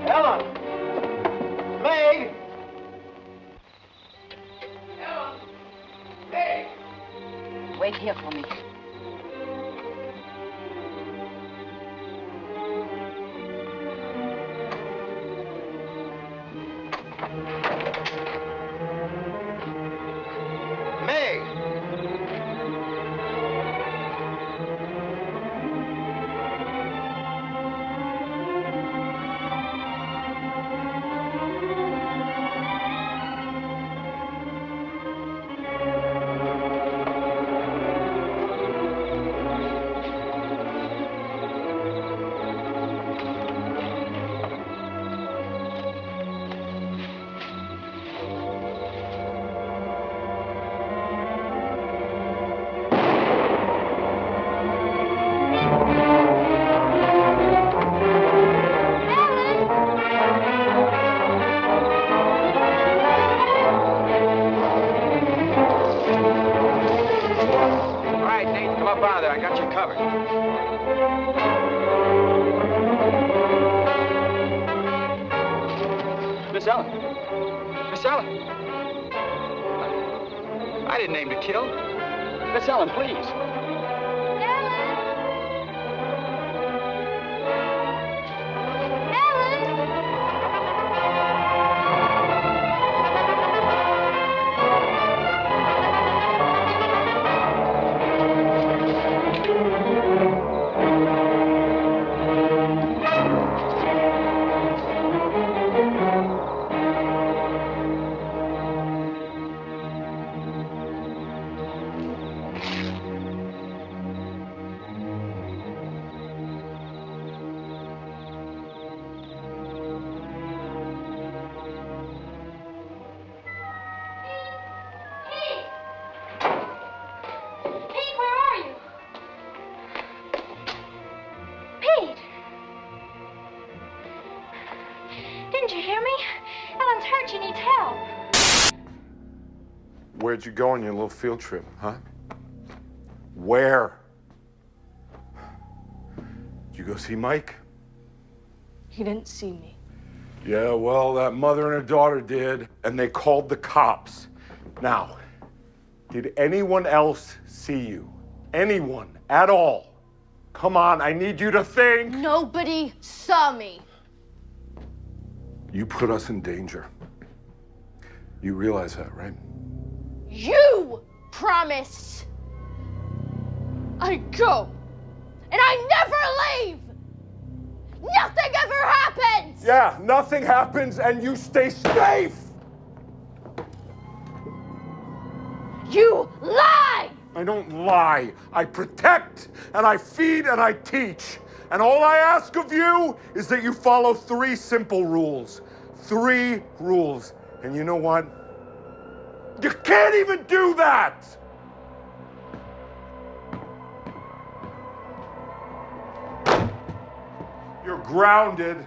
Ellen? Meg?
Ellen? Meg? Wait here for me.
Meg? I got you covered. Miss Ellen. Miss Ellen. I didn't aim to kill. Miss Ellen, please.
Where'd you go on your little field trip, huh? Where? Did you go see Mike?
He didn't see me.
Yeah, well, that mother and her daughter did, and they called the cops. Now, did anyone else see you? Anyone at all? Come on, I need you to think.
Nobody saw me.
You put us in danger. You realize that, right?
You promised I'd go, and I never leave. Nothing ever happens.
Yeah, nothing happens, and you stay safe.
You lie.
I don't lie. I protect, and I feed, and I teach. And all I ask of you is that you follow 3 simple rules. 3 rules. And you know what? You can't even do that! You're grounded.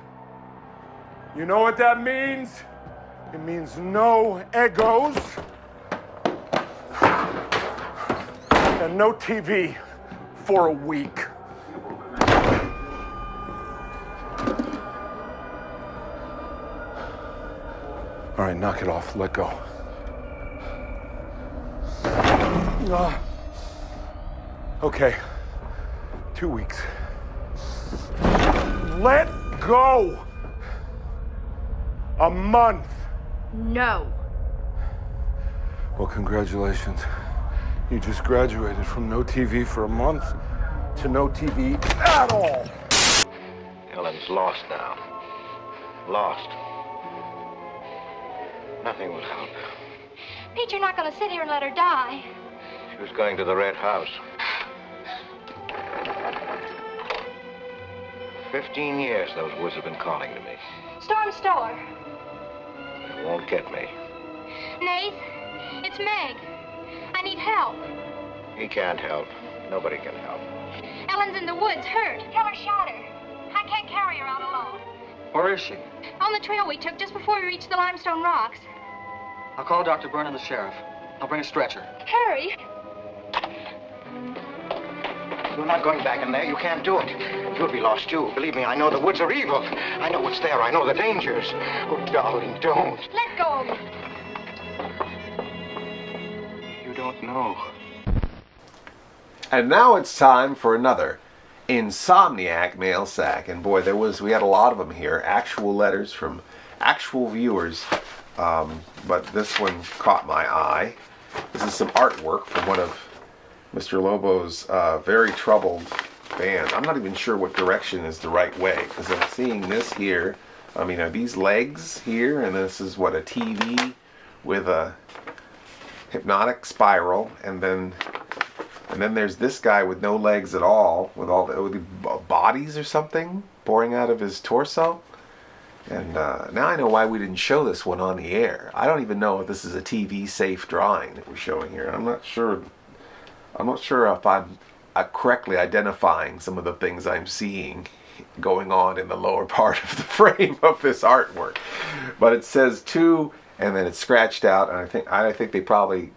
You know what that means? It means no egos. And no TV for a week. All right, knock it off. Let go. Okay. 2 weeks. Let go. A month.
No.
Well, congratulations. You just graduated from no TV for a month to no TV at all.
Ellen's lost now. Lost. Nothing will help.
Pete, you're not going to sit here and let her die.
She was going to the Red House. 15 years those woods have been calling to me.
Storm Store.
They won't get me.
Nate, it's Meg. I need help.
He can't help. Nobody can help.
Ellen's in the woods, hurt. Tell her shot her. I can't carry her out alone.
Where is she?
On the trail we took just before we reached the limestone rocks.
I'll call Dr. Byrne and the sheriff. I'll bring a stretcher.
Hurry.
You're not going back in there. You can't do it. You'll be lost, too. Believe me, I know the woods are evil. I know what's there. I know the dangers. Oh, darling, don't.
Let go of me.
You don't know.
And now it's time for another Insomniac mail sack. And boy, we had a lot of them here. Actual letters from actual viewers. But this one caught my eye. This is some artwork from one of Mr. Lobo's very troubled fans. I'm not even sure what direction is the right way, because I'm seeing this here. I mean, are these legs here? And this is what, a TV with a hypnotic spiral, and then there's this guy with no legs at all, with all the bodies or something pouring out of his torso. And now I know why we didn't show this one on the air. I don't even know if this is a TV safe drawing that we're showing here. I'm not sure if I'm correctly identifying some of the things I'm seeing going on in the lower part of the frame of this artwork. But it says to, and then it's scratched out, and I think they probably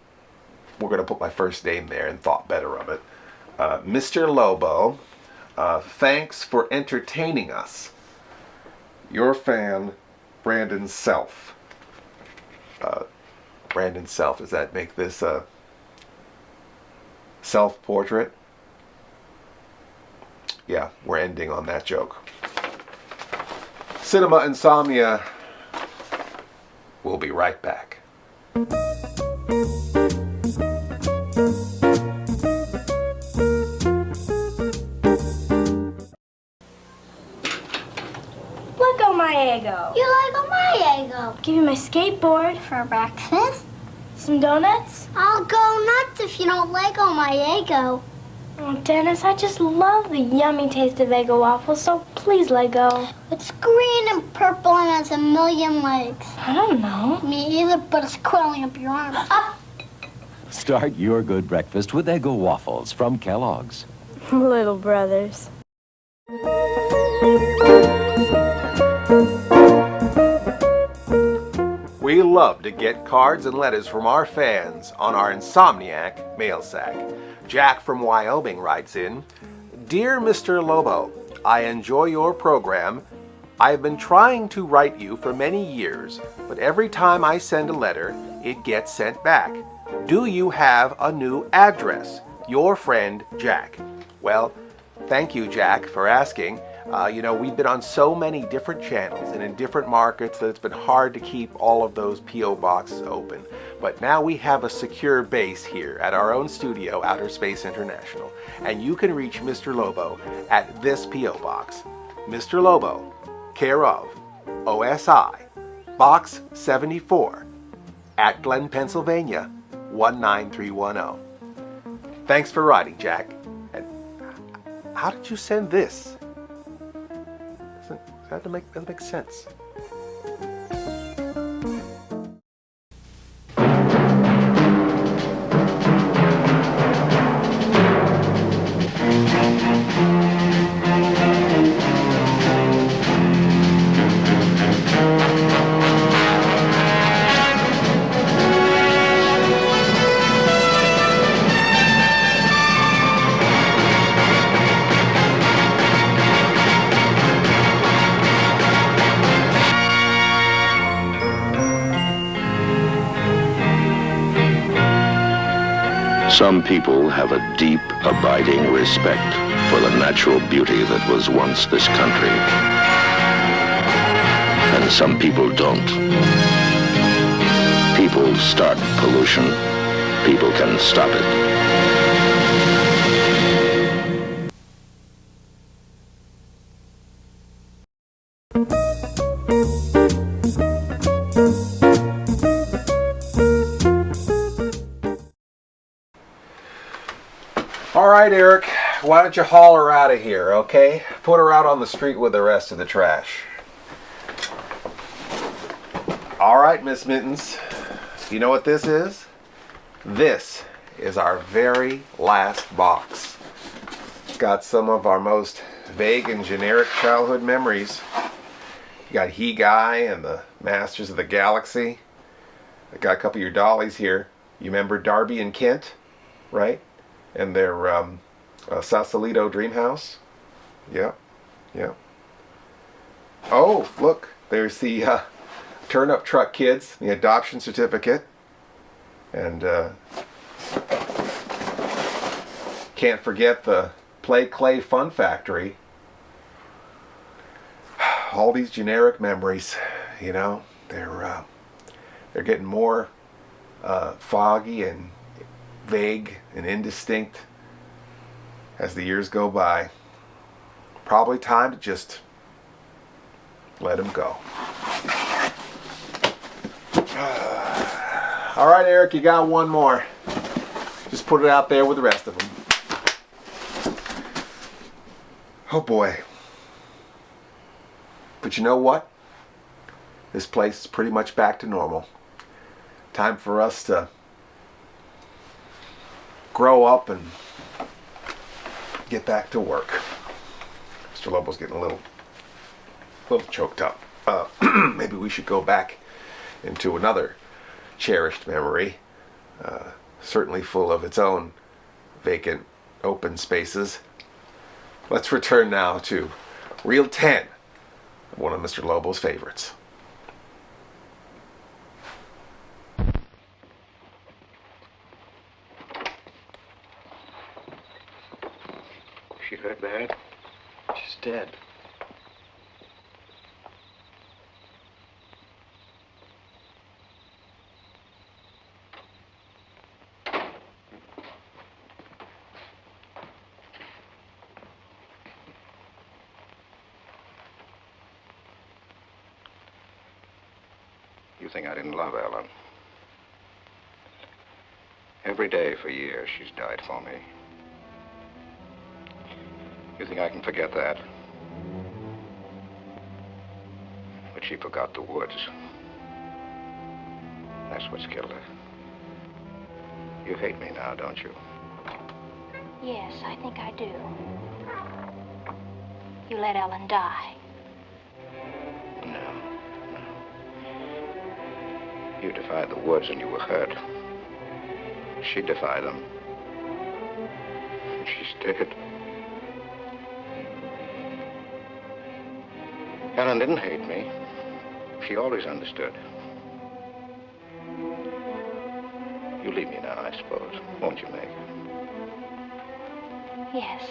were going to put my first name there and thought better of it. Mr. Lobo, thanks for entertaining us. Your fan, Brandon Self. Brandon Self, does that make this a self-portrait? Yeah, we're ending on that joke. Cinema Insomnia. We'll be right back.
Lego my ego.
You Lego my ego.
Give you my skateboard.
For breakfast?
Some donuts.
I'll go nuts if you don't Lego my ego.
Oh, Dennis, I just love the yummy taste of Eggo waffles, so please Lego.
It's green and purple and has a million legs.
I don't know.
Me either, but it's crawling up your arm. Up!
Start your good breakfast with Eggo waffles from Kellogg's.
Little brothers.
We We love to get cards and letters from our fans on our Insomniac mail sack. Jack from Wyoming writes in, Dear Mr. Lobo, I enjoy your program. I have been trying to write you for many years, but every time I send a letter, it gets sent back. Do you have a new address? Your friend, Jack. Well, thank you, Jack, for asking. We've been on so many different channels and in different markets that it's been hard to keep all of those P.O. boxes open. But now we have a secure base here at our own studio, Outer Space International, and you can reach Mr. Lobo at this P.O. box. Mr. Lobo, care of OSI, Box 74, at Glen, Pennsylvania, 19310. Thanks for writing, Jack. And how did you send this? That doesn't make sense.
Some people have a deep, abiding respect for the natural beauty that was once this country. And some people don't. People start pollution. People can stop it.
All right, Eric, why don't you haul her out of here, okay? Put her out on the street with the rest of the trash. All right, Miss Mittens, you know what this is? This is our very last box. It's got some of our most vague and generic childhood memories. You got He Guy and the Masters of the Galaxy. I got a couple of your dollies here. You remember Darby and Kent, right? And their Sausalito dream house. Yeah. Oh, look, there's the turnip truck kids, the adoption certificate. And can't forget the Play Clay Fun Factory. All these generic memories, they're getting more foggy and vague and indistinct as the years go by. Probably time to just let them go. All right, Eric, you got one more. Just put it out there with the rest of them. Oh boy. But you know what? This place is pretty much back to normal. Time for us to grow up and get back to work. Mr. Lobo's getting a little choked up. Maybe we should go back into another cherished memory, certainly full of its own vacant open spaces. Let's return now to Reel 10, one of Mr. Lobo's favorites.
She hurt bad?
She's dead.
You think I didn't love Ellen? Every day for years she's died for me. You think I can forget that? But she forgot the woods. That's what's killed her. You hate me now, don't you?
Yes, I think I do. You let Ellen die.
You defied the woods and you were hurt. She defied them. And she's dead. Helen didn't hate me. She always understood. You leave me now, I suppose, won't you, Meg?
Yes.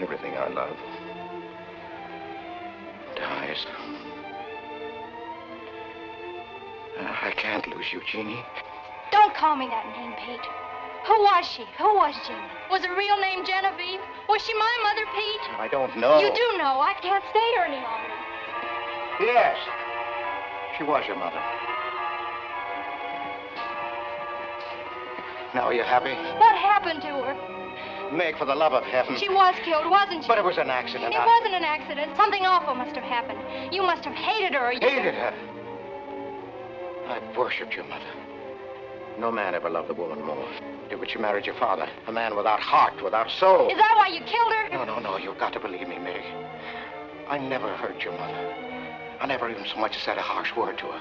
Everything I love dies. I can't lose you, Jeannie.
Don't call me that name, Pete. Who was she? Who was Jeannie? Was her real name Genevieve? Was she my mother, Pete?
I don't know.
You do know. I can't stay here any longer.
Yes. She was your mother. Now are you happy?
What happened to her?
Meg, for the love of heaven.
She was killed, wasn't she?
But it was an accident.
It wasn't an accident. Something awful must have happened. You must have hated her.
Hated her? I worshipped your mother. No man ever loved a woman more. But she married your father. A man without heart, without soul.
Is that why you killed her?
No. You've got to believe me, Meg. I never hurt your mother. I never even so much as said a harsh word to her.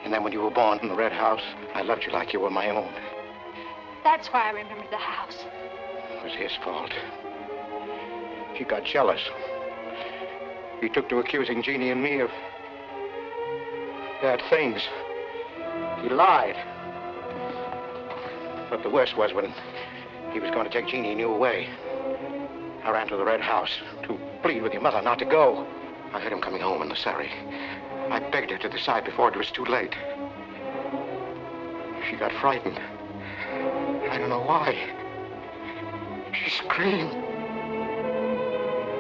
And then when you were born in the red house, I loved you like you were my own.
That's why I remembered the house.
It was his fault. He got jealous. He took to accusing Jeannie and me of bad things. He lied. But the worst was when he was going to take Jeannie and you away. I ran to the red house to plead with your mother not to go. I heard him coming home in the surrey. I begged her to decide before it was too late. She got frightened. I don't know why. She screamed.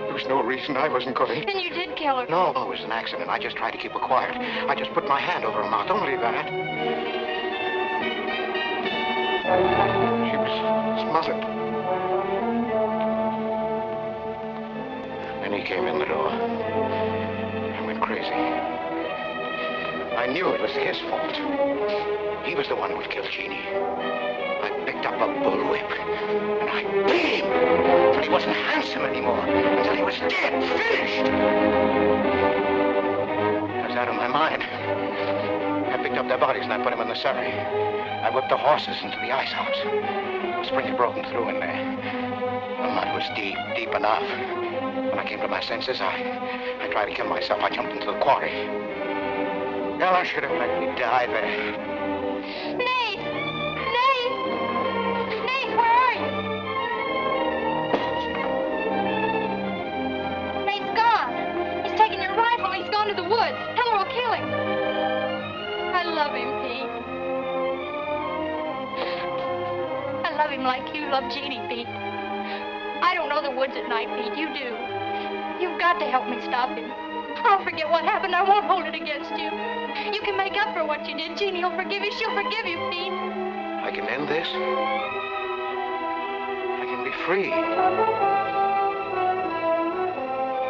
There was no reason I wasn't going.
Then you did kill her.
No, it was an accident. I just tried to keep her quiet. I just put my hand over her mouth, only that. She was smothered. Then he came in the door. I went crazy. I knew it was his fault. He was the one who would kill Jeannie. I picked up a bullwhip, and I beat him until he wasn't handsome anymore, until he was dead, finished. I was out of my mind. I picked up their bodies and I put them in the surrey. I whipped the horses into the ice house. The spring had broken through in there. The mud was deep, deep enough. When I came to my senses, I tried to kill myself. I jumped into the quarry. Ellen should have let me die there.
Nate! Nate! Nate, where are you? Nate's gone. He's taken your rifle. He's gone to the woods. Heller will kill him. I love him, Pete. I love him like you love Jeannie, Pete. I don't know the woods at night, Pete. You do. You've got to help me stop him. I'll forget what happened. I won't hold it against you. You can make up for what you did. Jeannie will forgive you. She'll forgive you, Pete.
I can end this. I can be free.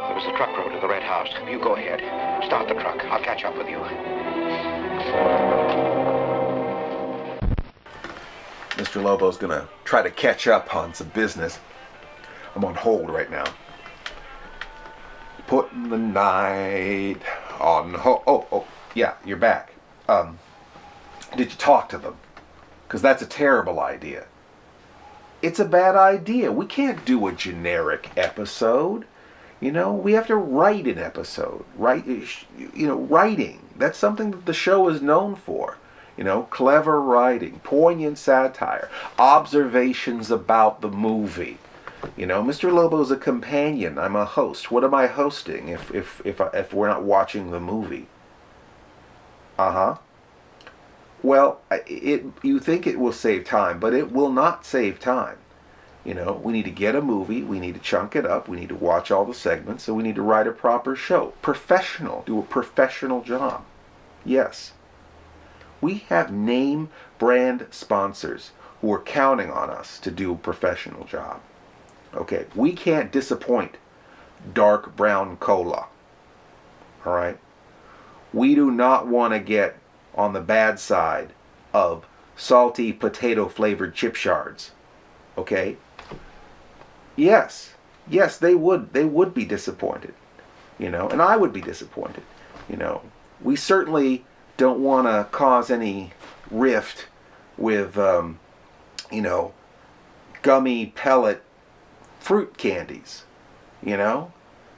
There was the truck road to the red house. You go ahead. Start the truck. I'll catch up with you.
Mr. Lobo's gonna try to catch up on some business. I'm on hold right now. Putting the night on hold. Oh, yeah, you're back. Did you talk to them? Because that's a terrible idea. It's a bad idea. We can't do a generic episode. You know, we have to write an episode. Writing. That's something that the show is known for. You know, clever writing, poignant satire, observations about the movie. You know, Mr. Lobo's a companion. I'm a host. What am I hosting if we're not watching the movie? Well, you think it will save time, but it will not save time. You know, we need to get a movie, we need to chunk it up, we need to watch all the segments, so we need to write a proper show. Professional. Do a professional job. Yes. We have name brand sponsors who are counting on us to do a professional job. Okay, we can't disappoint Dark Brown Cola. All right? We do not want to get on the bad side of salty potato flavored chip shards. Okay? Yes, they would be disappointed. You know, and I would be disappointed. You know, we certainly don't want to cause any rift with, you know, gummy pellet fruit candies, you know?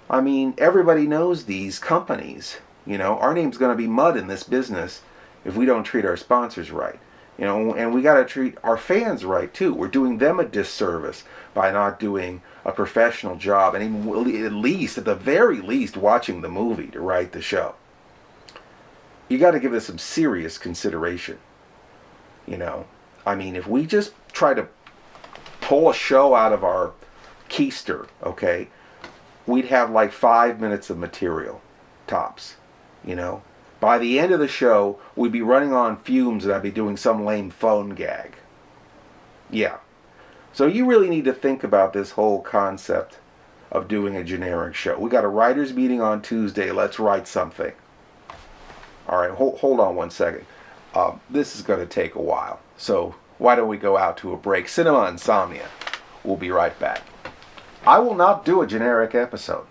I mean, everybody knows these companies, you know? Our name's going to be mud in this business if we don't treat our sponsors right, you know? And we got to treat our fans right, too. We're doing them a disservice by not doing a professional job, and even at least, at the very least, watching the movie to write the show. You got to give this some serious consideration, you know? I mean, if we just try to pull a show out of our keister, okay, we'd have like 5 minutes of material, tops, you know? By the end of the show, we'd be running on fumes and I'd be doing some lame phone gag. Yeah. So you really need to think about this whole concept of doing a generic show. We got a writers' meeting on Tuesday. Let's write something. All right, hold on one second. This is going to take a while. So why don't we go out to a break? Cinema Insomnia. We'll be right back. I will not do a generic episode.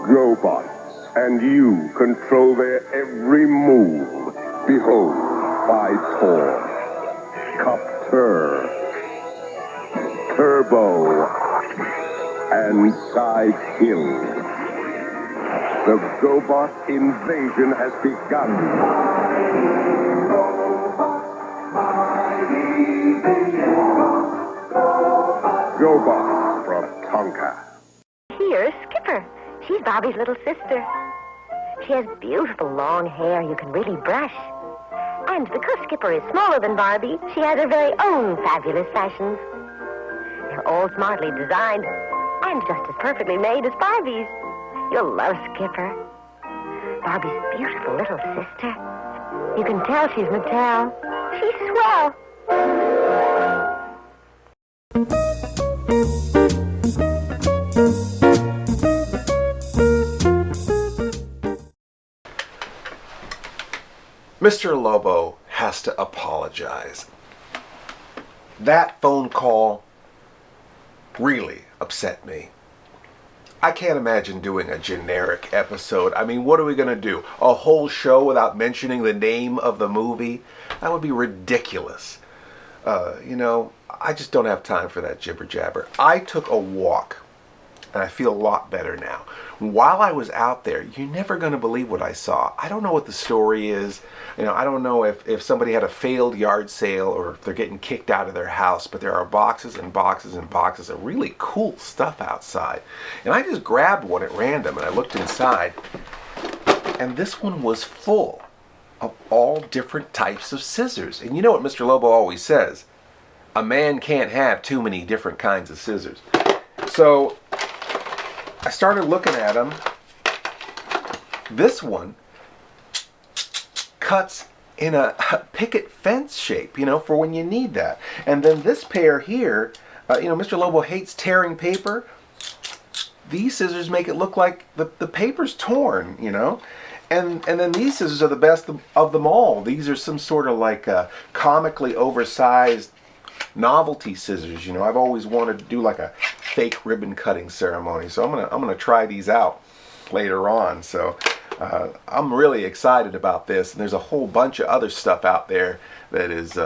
GoBots, and you control their every move. Behold, by Tor, Copter, Turbo, and Sidekill. The GoBot invasion has begun. GoBot from Tonka.
Here's Skipper. She's Bobby's little sister. She has beautiful long hair you can really brush. And because Skipper is smaller than Barbie, she has her very own fabulous fashions. They're all smartly designed and just as perfectly made as Barbie's. You'll love Skipper. Barbie's beautiful little sister. You can tell she's Mattel. She's swell.
Mr. Lobo has to apologize. That phone call really upset me. I can't imagine doing a generic episode. I mean, what are we going to do? A whole show without mentioning the name of the movie? That would be ridiculous. You know, I just don't have time for that jibber jabber. I took a walk, and I feel a lot better now. While I was out there, you're never going to believe what I saw. I don't know what the story is. You know, I don't know if somebody had a failed yard sale or if they're getting kicked out of their house, but there are boxes and boxes and boxes of really cool stuff outside. And I just grabbed one at random and I looked inside, and this one was full of all different types of scissors. And you know what Mr. Lobo always says? A man can't have too many different kinds of scissors. So I started looking at them. This one cuts in a picket fence shape, you know, for when you need that. And then this pair here, you know, Mr. Lobo hates tearing paper. These scissors make it look like the paper's torn, you know. And then these scissors are the best of them all. These are some sort of like comically oversized novelty scissors. You know, I've always wanted to do like a fake ribbon cutting ceremony, so I'm gonna try these out later on. So I'm really excited about this, and there's a whole bunch of other stuff out there that is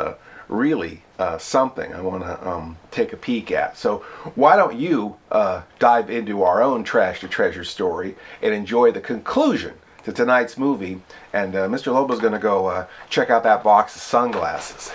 really something I want to take a peek at. So why don't you dive into our own trash to treasure story and enjoy the conclusion to tonight's movie, and Mr. Lobo's gonna go check out that box of sunglasses.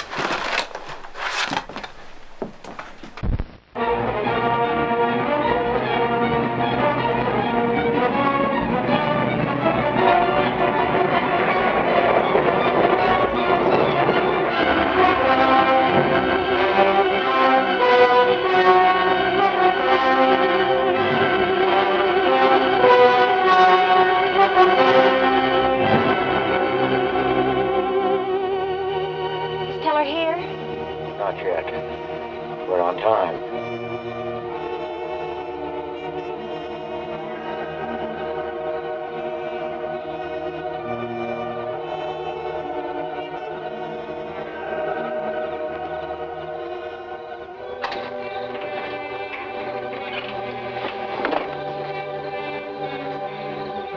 Is Teller here?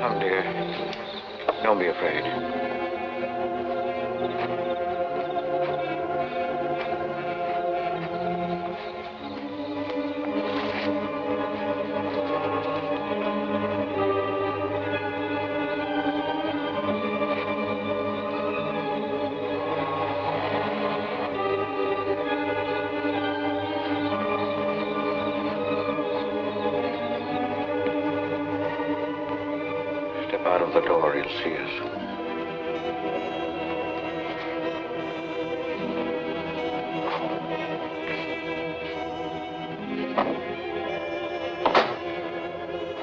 Come, dear. Don't be afraid. Step out of the door, he'll see us.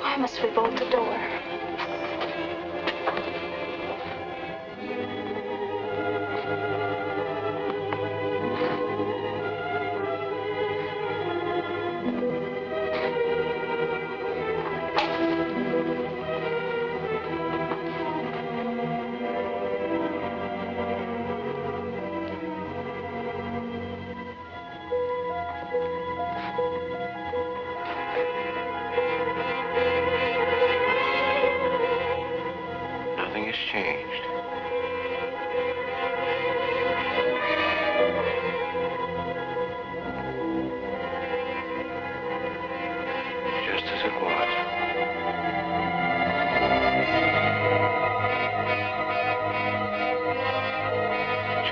Why must we bolt the door?
Nothing has changed. Just as it was.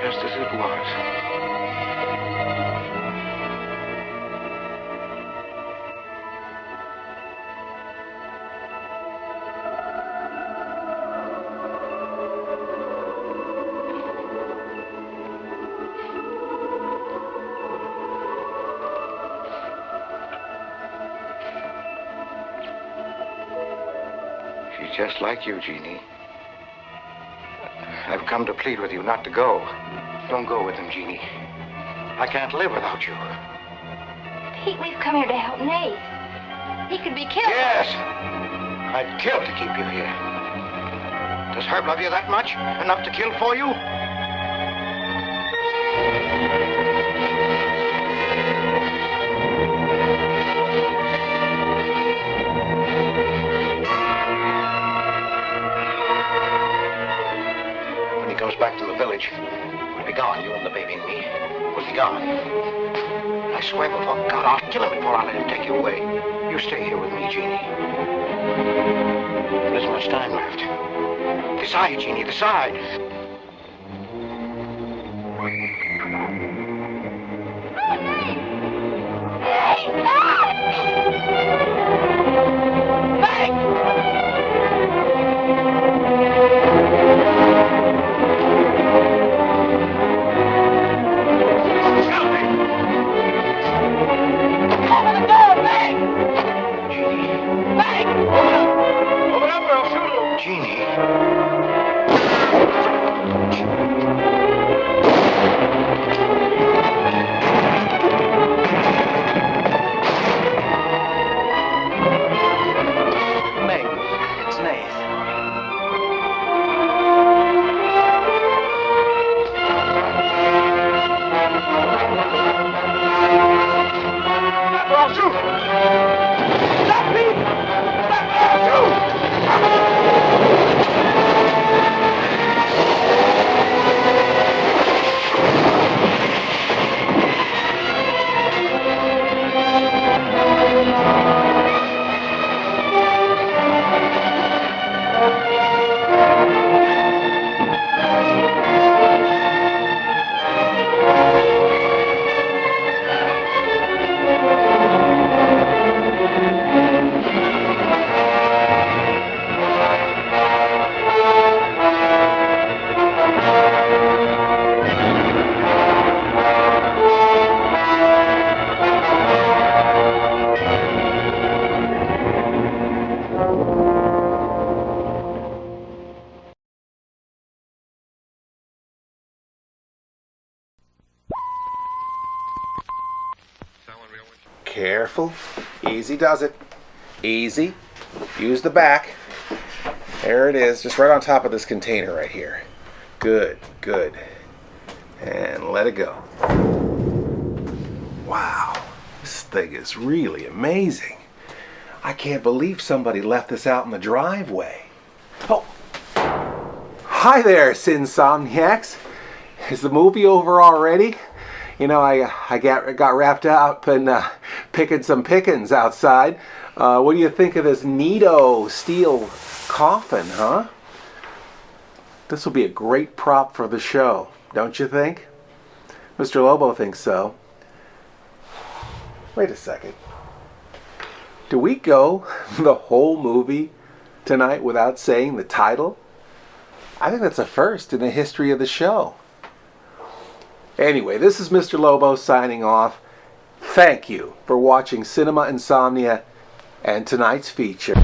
Just as it was. She's just like you, Jeannie. I've come to plead with you not to go. Don't go with him, Jeannie. I can't live without you.
Pete, we've come here to help Nate. He could be killed.
Yes! I'd kill to keep you here. Does Herb love you that much? Enough to kill for you? When he comes back to the village, we'll be gone, you and the baby and me. We'll be gone. I swear before God, I'll kill him before I let him take you away. You stay here with me, Jeannie. There isn't much time left. Decide, Jeannie, decide.
Careful. Easy does it. Easy. Use the back. There it is, just right on top of this container right here. Good, good. And let it go. Wow, this thing is really amazing. I can't believe somebody left this out in the driveway. Oh. Hi there, Insomniacs. Is the movie over already? You know, I got wrapped up and picking some pickings outside. What do you think of this neato steel coffin, huh? This will be a great prop for the show, don't you think? Mr. Lobo thinks so. Wait a second. Do we go the whole movie tonight without saying the title? I think that's a first in the history of the show. Anyway, this is Mr. Lobo signing off. Thank you for watching Cinema Insomnia and tonight's feature.